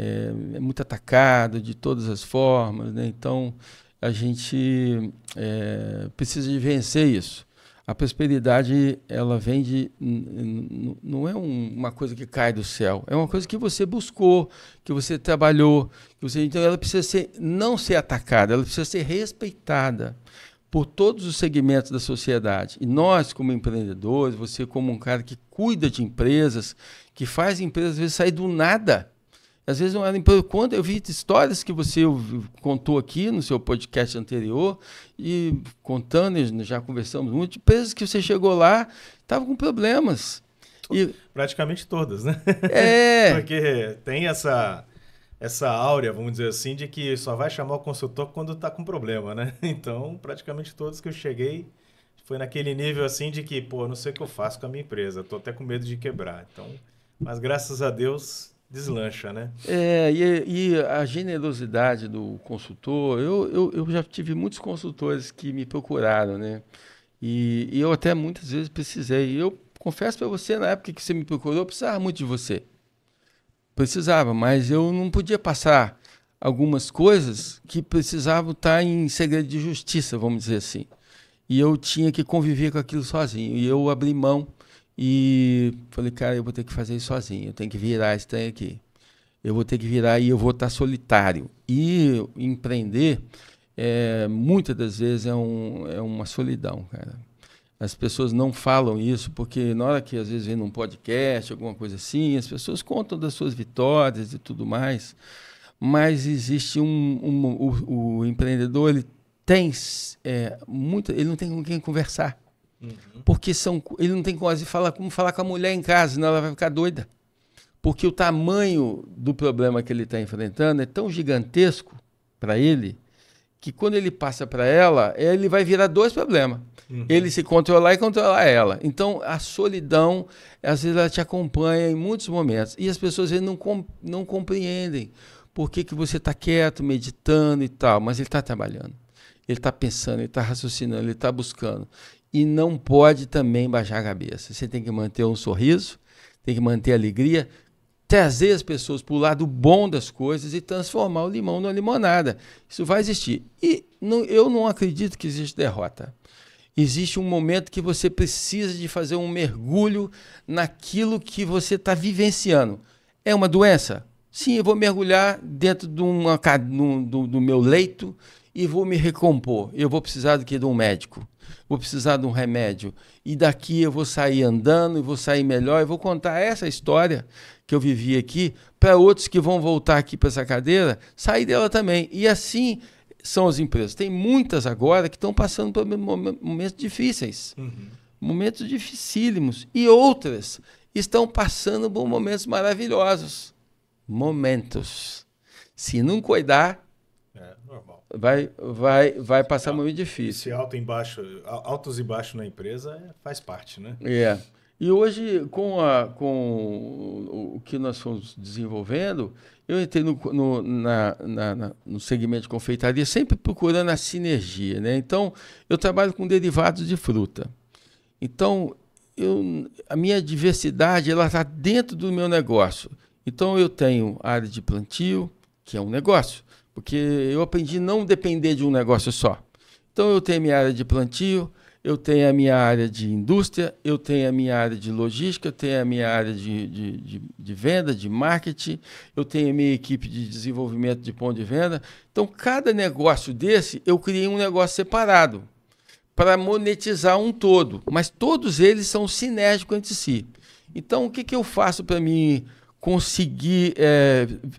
É muito atacado de todas as formas, né? Então a gente precisa de vencer isso. A prosperidade, ela vem não é uma coisa que cai do céu, é uma coisa que você buscou, que você trabalhou, então ela precisa não ser atacada, ela precisa ser respeitada por todos os segmentos da sociedade. E nós, como empreendedores, você como um cara que cuida de empresas, que faz empresas às vezes sair do nada. Às vezes, quando eu vi histórias que você contou aqui no seu podcast anterior, e contando, já conversamos muito, de empresas que você chegou lá, estavam com problemas. Praticamente todas, né? Porque tem essa áurea, vamos dizer assim, de que só vai chamar o consultor quando está com problema, né? Então, praticamente todos que eu cheguei, foi naquele nível assim de que, pô, eu não sei o que eu faço com a minha empresa, estou até com medo de quebrar. Então, mas graças a Deus... deslancha, né? E a generosidade do consultor, eu já tive muitos consultores que me procuraram, né? E eu até muitas vezes precisei. Eu confesso para você, na época que você me procurou, eu precisava muito de você. Precisava, mas eu não podia passar algumas coisas que precisavam estar em segredo de justiça, vamos dizer assim. E eu tinha que conviver com aquilo sozinho. E eu abri mão. E falei, cara, eu vou ter que fazer isso sozinho, eu tenho que virar esse trem aqui. Eu vou ter que virar e eu vou estar solitário. E empreender, muitas das vezes, é uma solidão, cara. As pessoas não falam isso, porque na hora que às vezes vem num podcast, alguma coisa assim, as pessoas contam das suas vitórias e tudo mais, mas existe o empreendedor, ele tem ele não tem com quem conversar. Porque ele não tem como falar com a mulher em casa, senão ela vai ficar doida. Porque o tamanho do problema que ele está enfrentando é tão gigantesco para ele, que quando ele passa para ela, ele vai virar dois problemas. Ele se controlar e controlar ela. Então, a solidão, às vezes, ela te acompanha em muitos momentos. E as pessoas às vezes, não compreendem por que você está quieto, meditando e tal, mas ele está trabalhando. Ele está pensando, ele está raciocinando, ele está buscando. E não pode também baixar a cabeça. Você tem que manter um sorriso, tem que manter a alegria, trazer as pessoas para o lado bom das coisas e transformar o limão numa limonada. Isso vai existir. E eu não acredito que existe derrota. Existe um momento que você precisa de fazer um mergulho naquilo que você está vivenciando. É uma doença? Sim, eu vou mergulhar dentro do meu leito e vou me recompor. Eu vou precisar do quê? De um médico. Vou precisar de um remédio. E daqui eu vou sair andando, e vou sair melhor, e vou contar essa história que eu vivi aqui para outros que vão voltar aqui para essa cadeira, sair dela também. E assim são as empresas. Tem muitas agora que estão passando por momentos difíceis, momentos dificílimos. E outras estão passando por momentos maravilhosos. Momentos. Se não cuidar... normal. Vai passar muito difícil. Esse altos e baixos na empresa faz parte, né? E hoje, com o que nós fomos desenvolvendo, eu entrei no segmento de confeitaria, sempre procurando a sinergia, né? Então, eu trabalho com derivados de fruta. Então, a minha diversidade está dentro do meu negócio. Então, eu tenho área de plantio, que é um negócio. Porque eu aprendi a não depender de um negócio só. Então, eu tenho a minha área de plantio, eu tenho a minha área de indústria, eu tenho a minha área de logística, eu tenho a minha área de venda, de marketing, eu tenho a minha equipe de desenvolvimento de ponto de venda. Então, cada negócio desse, eu criei um negócio separado para monetizar um todo. Mas todos eles são sinérgicos entre si. Então, o que eu faço para mim conseguir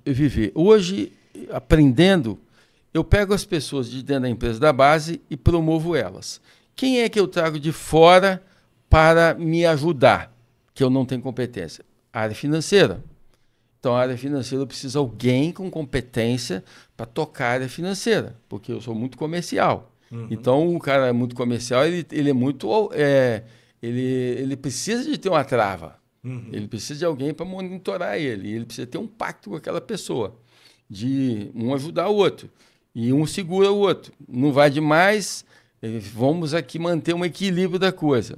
viver? Hoje... aprendendo, eu pego as pessoas de dentro da empresa da base e promovo elas. Quem é que eu trago de fora para me ajudar, que eu não tenho competência? A área financeira. Então, a área financeira, eu preciso de alguém com competência para tocar a área financeira, porque eu sou muito comercial. Então, o cara muito comercial, ele é muito... ele precisa de ter uma trava. Ele precisa de alguém para monitorar ele. Ele precisa ter um pacto com aquela pessoa, de um ajudar o outro. E um segura o outro. Não vai demais, vamos aqui manter um equilíbrio da coisa.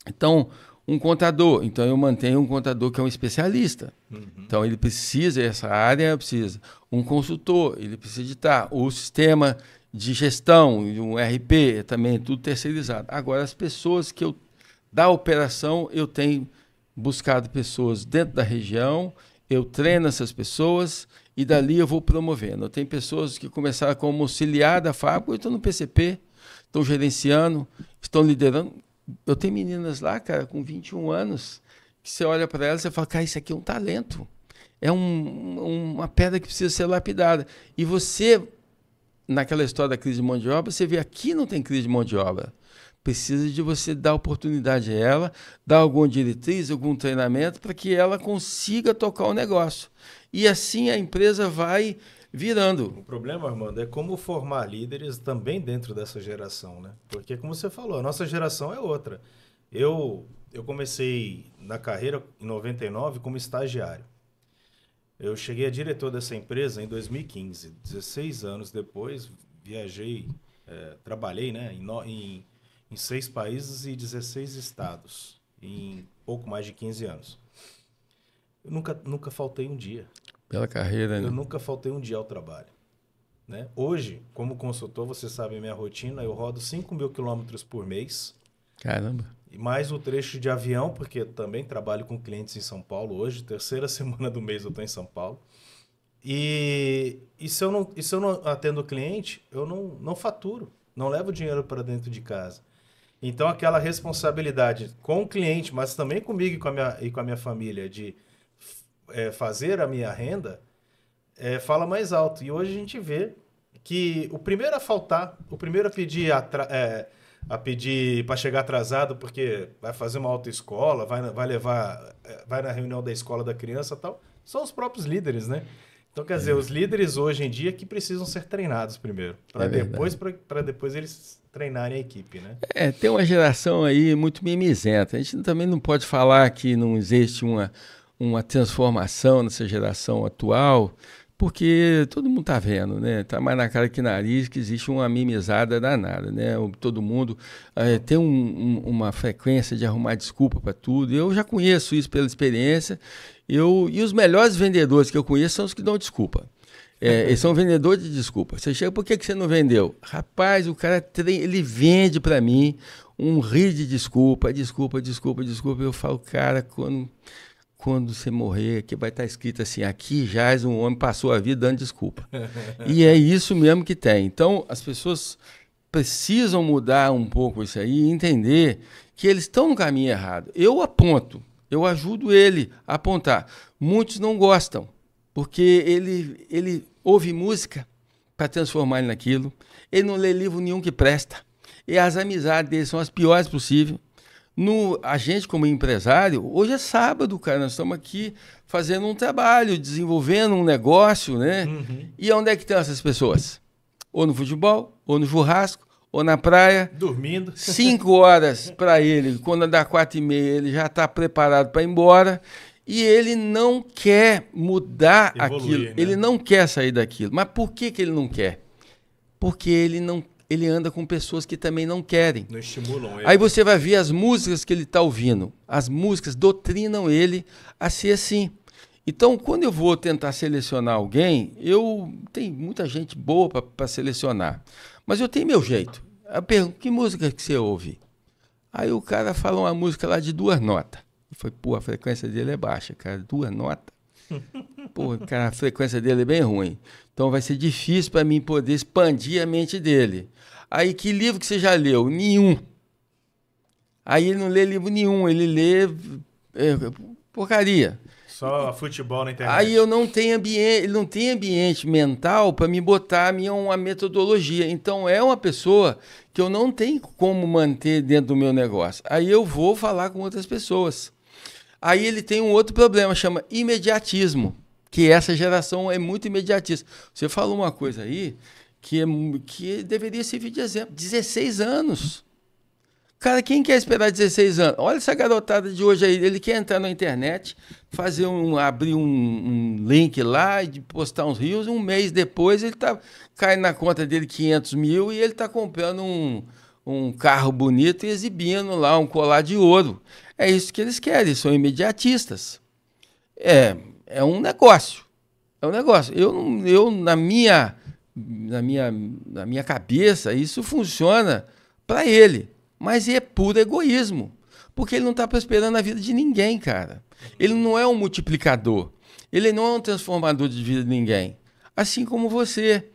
Então, um contador. Então, eu mantenho um contador que é um especialista. Então, ele precisa, essa área precisa. Um consultor, ele precisa de estar. O sistema de gestão, um RP, também tudo terceirizado. Agora, as pessoas da operação, eu tenho buscado pessoas dentro da região, eu treino essas pessoas e dali eu vou promovendo. Eu tenho pessoas que começaram como auxiliar da fábrica, estão no PCP, estão gerenciando, estão liderando. Eu tenho meninas lá, cara, com 21 anos, que você olha para elas e fala, cara, isso aqui é um talento. É uma pedra que precisa ser lapidada. E você, naquela história da crise de mão de obra, você vê aqui não tem crise de mão de obra. Precisa de você dar oportunidade a ela, dar alguma diretriz, algum treinamento para que ela consiga tocar o negócio. E assim a empresa vai virando. O problema, Armando, é como formar líderes também dentro dessa geração, né? Porque, como você falou, a nossa geração é outra. Eu comecei na carreira em 99 como estagiário. Eu cheguei a diretor dessa empresa em 2015. 16 anos depois, viajei, trabalhei, né, em 6 países e 16 estados, em pouco mais de 15 anos. Eu nunca faltei um dia. Pela carreira, né? Eu nunca faltei um dia ao trabalho. Né? Hoje, como consultor, você sabe a minha rotina, eu rodo 5.000 quilômetros por mês. Caramba. E mais o trecho de avião, porque eu também trabalho com clientes em São Paulo hoje, terceira semana do mês eu estou em São Paulo. E se eu não atendo o cliente, eu não faturo, não levo dinheiro para dentro de casa. Então, aquela responsabilidade com o cliente, mas também comigo e com a minha família, de fazer a minha renda, fala mais alto. E hoje a gente vê que o primeiro a faltar, o primeiro a pedir para chegar atrasado, porque vai fazer uma autoescola, vai na reunião da escola da criança e tal, são os próprios líderes, né? Então, quer dizer, os líderes hoje em dia que precisam ser treinados primeiro, para depois eles treinarem a equipe, né? Tem uma geração aí muito mimizenta. A gente também não pode falar que não existe uma transformação nessa geração atual, porque todo mundo está vendo, né? Está mais na cara que nariz que existe uma mimizada danada, né? Todo mundo tem uma frequência de arrumar desculpa para tudo. Eu já conheço isso pela experiência. E os melhores vendedores que eu conheço são os que dão desculpa. Eles são vendedores de desculpa. Você chega, por que você não vendeu? Rapaz, o cara ele vende para mim um rio de desculpa. Eu falo, cara, quando você morrer, que vai estar escrito assim, aqui jaz um homem passou a vida dando desculpa. E é isso mesmo que tem. Então, as pessoas precisam mudar um pouco isso aí e entender que eles estão no caminho errado. Eu aponto, eu ajudo ele a apontar. Muitos não gostam, porque ele ouve música para transformar ele naquilo, ele não lê livro nenhum que presta, e as amizades dele são as piores possíveis. A gente, como empresário, hoje é sábado, cara, nós estamos aqui fazendo um trabalho, desenvolvendo um negócio, né? E onde é que estão essas pessoas? Ou no futebol, ou no churrasco, ou na praia. Dormindo. 5 horas para ele, quando dá 4h30, ele já está preparado para ir embora. E ele não quer mudar aquilo, né? Ele não quer sair daquilo. Mas por que ele não quer? Porque ele anda com pessoas que também não querem. Não estimulam ele. Aí você vai ver as músicas que ele está ouvindo. As músicas doutrinam ele a ser assim. Então, quando eu vou tentar selecionar alguém, tenho muita gente boa para selecionar. Mas eu tenho meu jeito. Eu pergunto, que música que você ouve? Aí o cara fala uma música lá de 2 notas. Eu falei, pô, a frequência dele é baixa, cara. 2 notas? Pô, cara, a frequência dele é bem ruim. Então vai ser difícil para mim poder expandir a mente dele. Aí, que livro que você já leu? Nenhum. Aí ele não lê livro nenhum, ele lê porcaria. Só futebol na internet. Aí eu não tenho ambiente, ele não tem ambiente mental para me botar uma metodologia. Então é uma pessoa que eu não tenho como manter dentro do meu negócio. Aí eu vou falar com outras pessoas. Aí ele tem um outro problema, chama imediatismo. que essa geração é muito imediatista. Você falou uma coisa aí que deveria servir de exemplo. 16 anos. Cara, quem quer esperar 16 anos? Olha essa garotada de hoje aí. Ele quer entrar na internet, abrir um link lá e postar uns rios. Um mês depois, ele cai na conta dele 500 mil e ele está comprando um carro bonito e exibindo lá um colar de ouro. É isso que eles querem, são imediatistas. É um negócio. É um negócio. Eu na minha cabeça, isso funciona para ele. Mas é puro egoísmo. Porque ele não está prosperando a vida de ninguém, cara. Ele não é um multiplicador. Ele não é um transformador de vida de ninguém. Assim como você.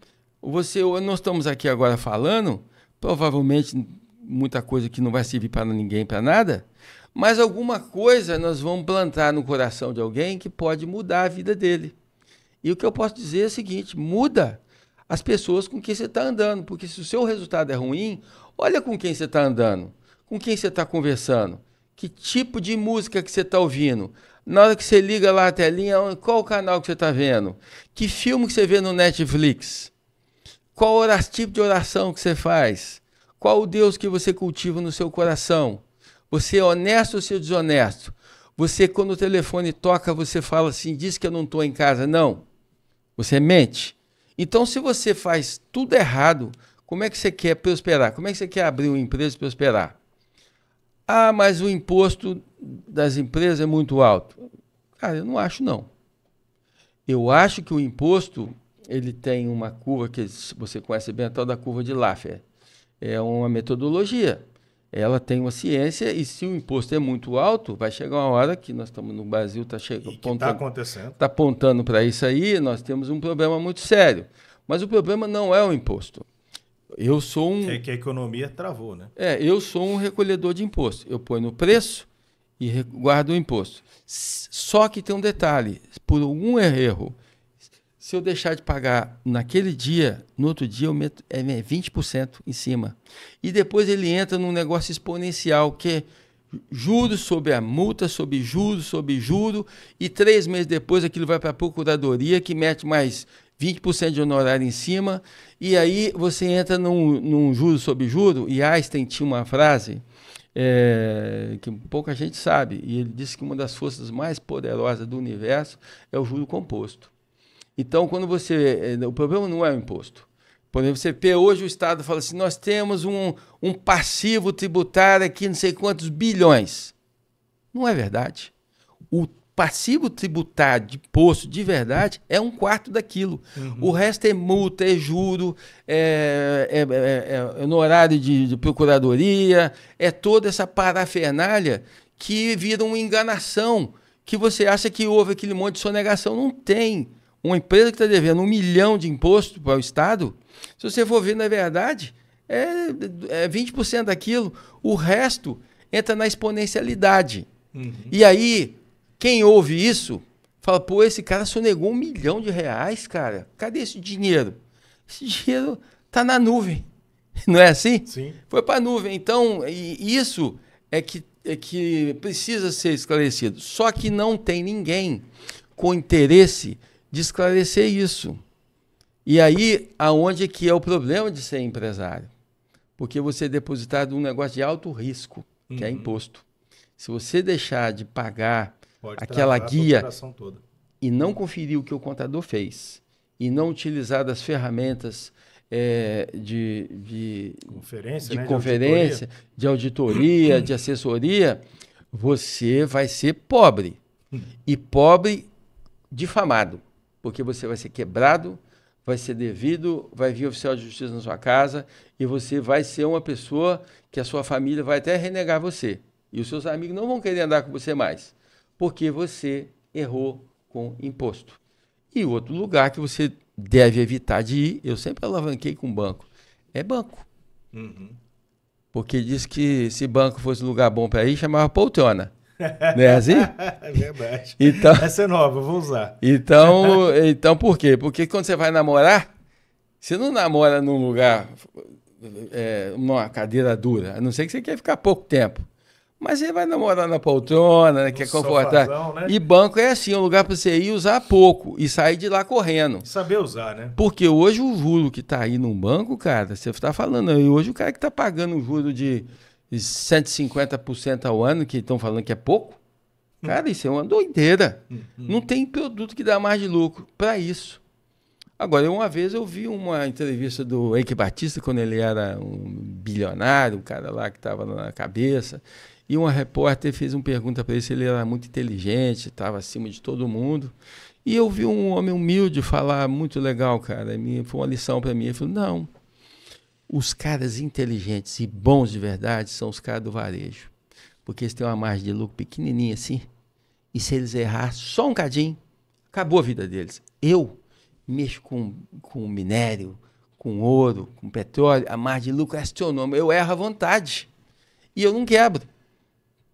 Nós estamos aqui agora falando, provavelmente muita coisa que não vai servir para ninguém, para nada, mas alguma coisa nós vamos plantar no coração de alguém que pode mudar a vida dele. E o que eu posso dizer é o seguinte: muda as pessoas com quem você está andando, porque se o seu resultado é ruim, olha com quem você está andando, com quem você está conversando, que tipo de música que você está ouvindo. Na hora que você liga lá a telinha, qual o canal que você está vendo? Que filme que você vê no Netflix? Qual tipo de oração que você faz? Qual o Deus que você cultiva no seu coração? Você é honesto ou você é desonesto? Você, quando o telefone toca, você fala assim, diz que eu não estou em casa. Não. Você mente. Então, se você faz tudo errado, como é que você quer prosperar? Como é que você quer abrir uma empresa e prosperar? Ah, mas o imposto das empresas é muito alto. Cara, eu não acho, não. Eu acho que o imposto, ele tem uma curva que você conhece bem, a tal da curva de Laffer. É uma metodologia. Ela tem uma ciência e se o imposto é muito alto, vai chegar uma hora que nós estamos no Brasil, está acontecendo. Está apontando para isso aí, nós temos um problema muito sério. Mas o problema não é o imposto. Eu sou um... que a economia travou, né? Eu sou um recolhedor de imposto. Eu ponho no preço e guardo o imposto. Só que tem um detalhe, por algum erro, se eu deixar de pagar naquele dia, no outro dia eu meto 20% em cima. E depois ele entra num negócio exponencial, que é juros sobre a multa, sobre juro, e 3 meses depois aquilo vai para a procuradoria, que mete mais 20% de honorário em cima, e aí você entra num juro sobre juro, e Einstein tinha uma frase que pouca gente sabe, e ele disse que uma das forças mais poderosas do universo é o juro composto. Então, quando o problema não é o imposto. Por exemplo, você vê hoje o Estado fala assim, nós temos um passivo tributário aqui, não sei quantos bilhões. Não é verdade. O passivo tributário de imposto de verdade é 1/4 daquilo. Uhum. O resto é multa, é juro, é honorário de procuradoria, é toda essa parafernália que vira uma enganação, que você acha que houve aquele monte de sonegação. Não tem. Uma empresa que está devendo 1 milhão de imposto para o Estado, se você for ver, na verdade, é 20% daquilo. O resto entra na exponencialidade. Uhum. E aí, quem ouve isso, fala, pô, esse cara sonegou R$1 milhão, cara. Cadê esse dinheiro? Esse dinheiro está na nuvem. Não é assim? Sim. Foi para a nuvem. Então, isso é que precisa ser esclarecido. Só que não tem ninguém com interesse de esclarecer isso. E aí, aonde que é o problema de ser empresário? Porque você é depositado num negócio de alto risco, que é imposto. Se você deixar de pagar aquela guia e não conferir o que o contador fez, e não utilizar das ferramentas de conferência, de auditoria, de assessoria, você vai ser pobre. E pobre difamado. Porque você vai ser quebrado, vai ser devido, vai vir oficial de justiça na sua casa e você vai ser uma pessoa que a sua família vai até renegar você. E os seus amigos não vão querer andar com você mais, porque você errou com imposto. E outro lugar que você deve evitar de ir, eu sempre alavanquei com banco, é banco. Uhum. Porque diz que se banco fosse lugar bom para ir, chamava poltrona. Não é assim? É verdade. Então, essa é nova, eu vou usar. Então, por quê? Porque quando você vai namorar, você não namora num lugar, numa cadeira dura, a não ser que você quer ficar pouco tempo. Mas ele vai namorar na poltrona, né, No quer confortar. sofazão, né? E banco é assim, um lugar para você ir usar pouco e sair de lá correndo. Saber usar, né? Porque hoje o juro que está aí num banco, cara, você está falando aí, hoje o cara que está pagando um juro de 150% ao ano, que estão falando que é pouco, cara, isso é uma doideira. Não tem produto que dá mais de lucro para isso. Agora, uma vez eu vi uma entrevista do Eike Batista, quando ele era um bilionário, um cara lá que estava na cabeça, e uma repórter fez uma pergunta para ele se ele era muito inteligente, estava acima de todo mundo. E eu vi um homem humilde falar muito legal, cara. Foi uma lição para mim. Ele falou, não, os caras inteligentes e bons de verdade são os caras do varejo. Porque eles têm uma margem de lucro pequenininha assim, e se eles errar só um cadinho, acabou a vida deles. Eu mexo com minério, com ouro, com petróleo, a margem de lucro é astronômica. Eu erro à vontade. E eu não quebro.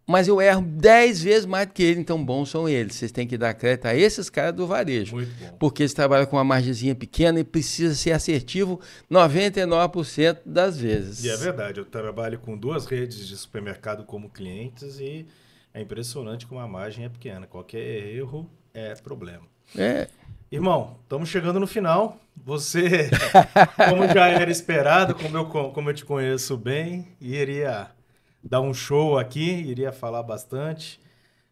Mas eu erro 10 vezes mais do que ele, então bons são eles. Vocês têm que dar crédito a esses caras do varejo. Muito bom. Porque eles trabalham com uma margenzinha pequena e precisa ser assertivo 99% das vezes. E é verdade, eu trabalho com 2 redes de supermercado como clientes e é impressionante como a margem é pequena. Qualquer erro é problema. É. Irmão, estamos chegando no final. Você, como já era esperado, como eu te conheço bem, iria dar um show aqui, iria falar bastante.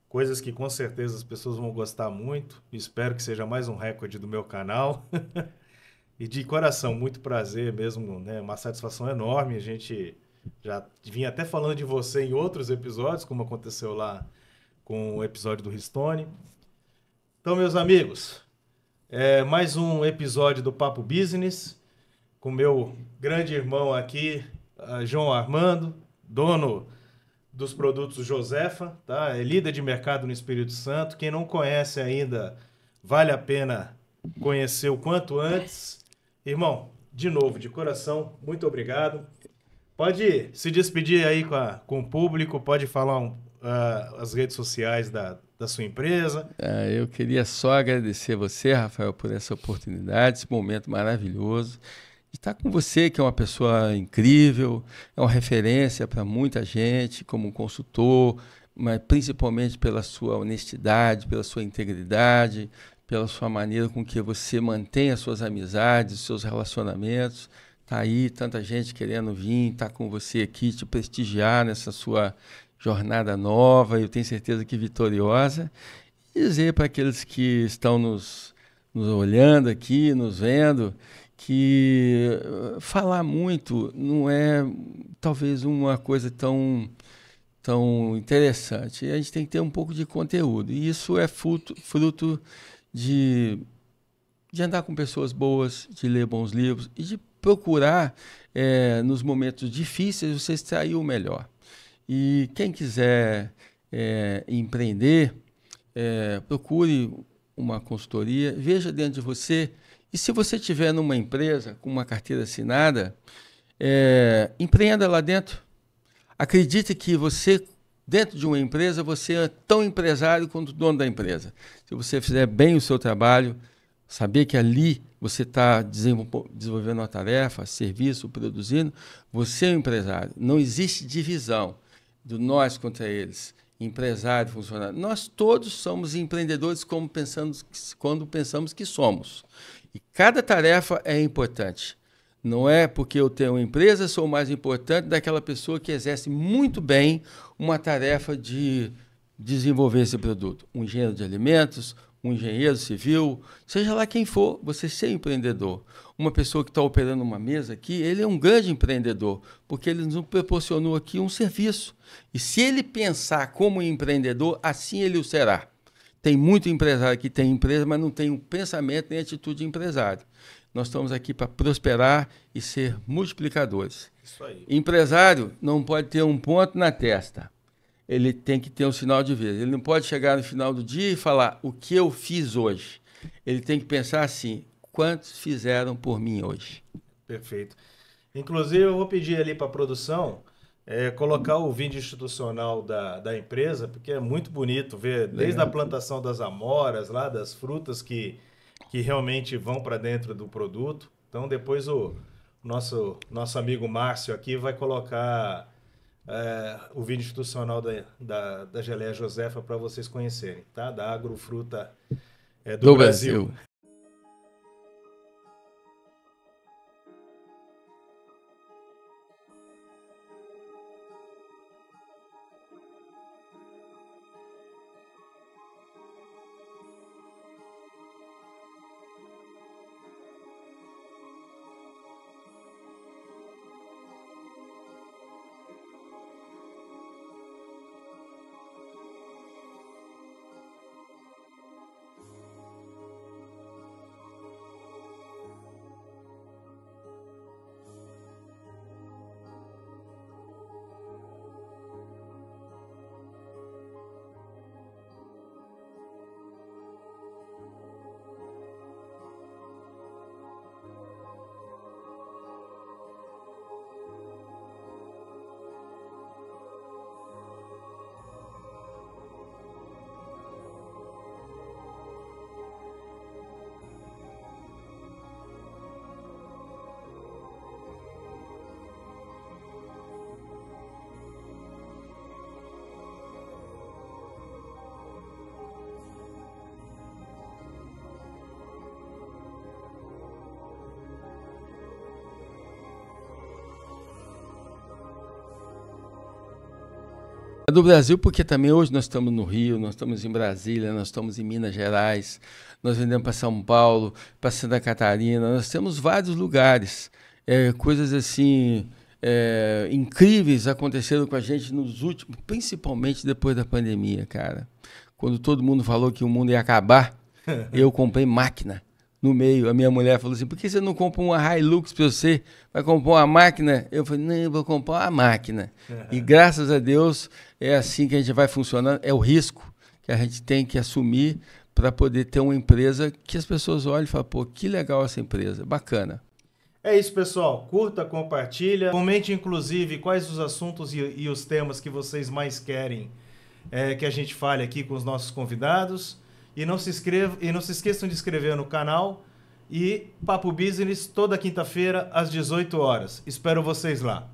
Coisas que com certeza as pessoas vão gostar muito. Espero que seja mais um recorde do meu canal. E de coração, muito prazer mesmo, né? Uma satisfação enorme. A gente já vinha até falando de você em outros episódios, como aconteceu lá com o episódio do Ristone. Então, meus amigos, mais um episódio do Papo Business com meu grande irmão aqui, João Armando, dono dos produtos Josefa, tá? É líder de mercado no Espírito Santo. Quem não conhece ainda, vale a pena conhecer o quanto antes. Irmão, de novo, de coração, muito obrigado. Pode se despedir aí com o público, pode falar as redes sociais da sua empresa. Eu queria só agradecer você, Rafael, por essa oportunidade, esse momento maravilhoso de estar com você, que é uma pessoa incrível, é uma referência para muita gente como consultor, mas principalmente pela sua honestidade, pela sua integridade, pela sua maneira com que você mantém as suas amizades, os seus relacionamentos. Está aí tanta gente querendo vir, estar com você aqui, te prestigiar nessa sua jornada nova, eu tenho certeza que vitoriosa. E dizer para aqueles que estão nos olhando aqui, nos vendo, que falar muito não é talvez uma coisa tão interessante. A gente tem que ter um pouco de conteúdo. E isso é fruto de andar com pessoas boas, de ler bons livros e de procurar, nos momentos difíceis, você extrair o melhor. E quem quiser empreender, procure uma consultoria, veja dentro de você. E se você estiver numa empresa com uma carteira assinada, empreenda lá dentro. Acredite que você, dentro de uma empresa, você é tão empresário quanto o dono da empresa. Se você fizer bem o seu trabalho, saber que ali você está desenvolvendo uma tarefa, serviço, produzindo, você é um empresário. Não existe divisão do nós contra eles, empresário, funcionário. Nós todos somos empreendedores quando pensamos que somos. E cada tarefa é importante. Não é porque eu tenho uma empresa, sou mais importante daquela pessoa que exerce muito bem uma tarefa de desenvolver esse produto. Um engenheiro de alimentos, um engenheiro civil, seja lá quem for, você ser empreendedor. Uma pessoa que está operando uma mesa aqui, ele é um grande empreendedor, porque ele nos proporcionou aqui um serviço. E se ele pensar como empreendedor, assim ele o será. Tem muito empresário que tem empresa, mas não tem um pensamento nem atitude de empresário. Nós estamos aqui para prosperar e ser multiplicadores. Isso aí. Empresário não pode ter um ponto na testa. Ele tem que ter um sinal de vida. Ele não pode chegar no final do dia e falar o que eu fiz hoje. Ele tem que pensar assim, quantos fizeram por mim hoje? Perfeito. Inclusive, eu vou pedir ali para a produção colocar o vídeo institucional da empresa, porque é muito bonito ver desde a plantação das amoras, lá das frutas que realmente vão para dentro do produto. Então, depois o nosso amigo Márcio aqui vai colocar o vídeo institucional da Geleia Josefa para vocês conhecerem, tá? Da Agrofruta do Brasil. Do Brasil, porque também hoje nós estamos no Rio, nós estamos em Brasília, nós estamos em Minas Gerais, nós vendemos para São Paulo, para Santa Catarina, nós temos vários lugares, coisas assim incríveis aconteceram com a gente nos últimos, principalmente depois da pandemia, cara. Quando todo mundo falou que o mundo ia acabar, eu comprei máquina. No meio, a minha mulher falou assim, por que você não compra uma Hilux para você? Vai comprar uma máquina? Eu falei, não, eu vou comprar uma máquina. E graças a Deus, é assim que a gente vai funcionando. É o risco que a gente tem que assumir para poder ter uma empresa que as pessoas olhem e falem, pô, que legal essa empresa, bacana. É isso, pessoal. Curta, compartilha. Comente, inclusive, quais os assuntos e os temas que vocês mais querem que a gente fale aqui com os nossos convidados. E não se esqueçam de inscrever no canal. E Papo Business toda quinta-feira às 18 horas. Espero vocês lá.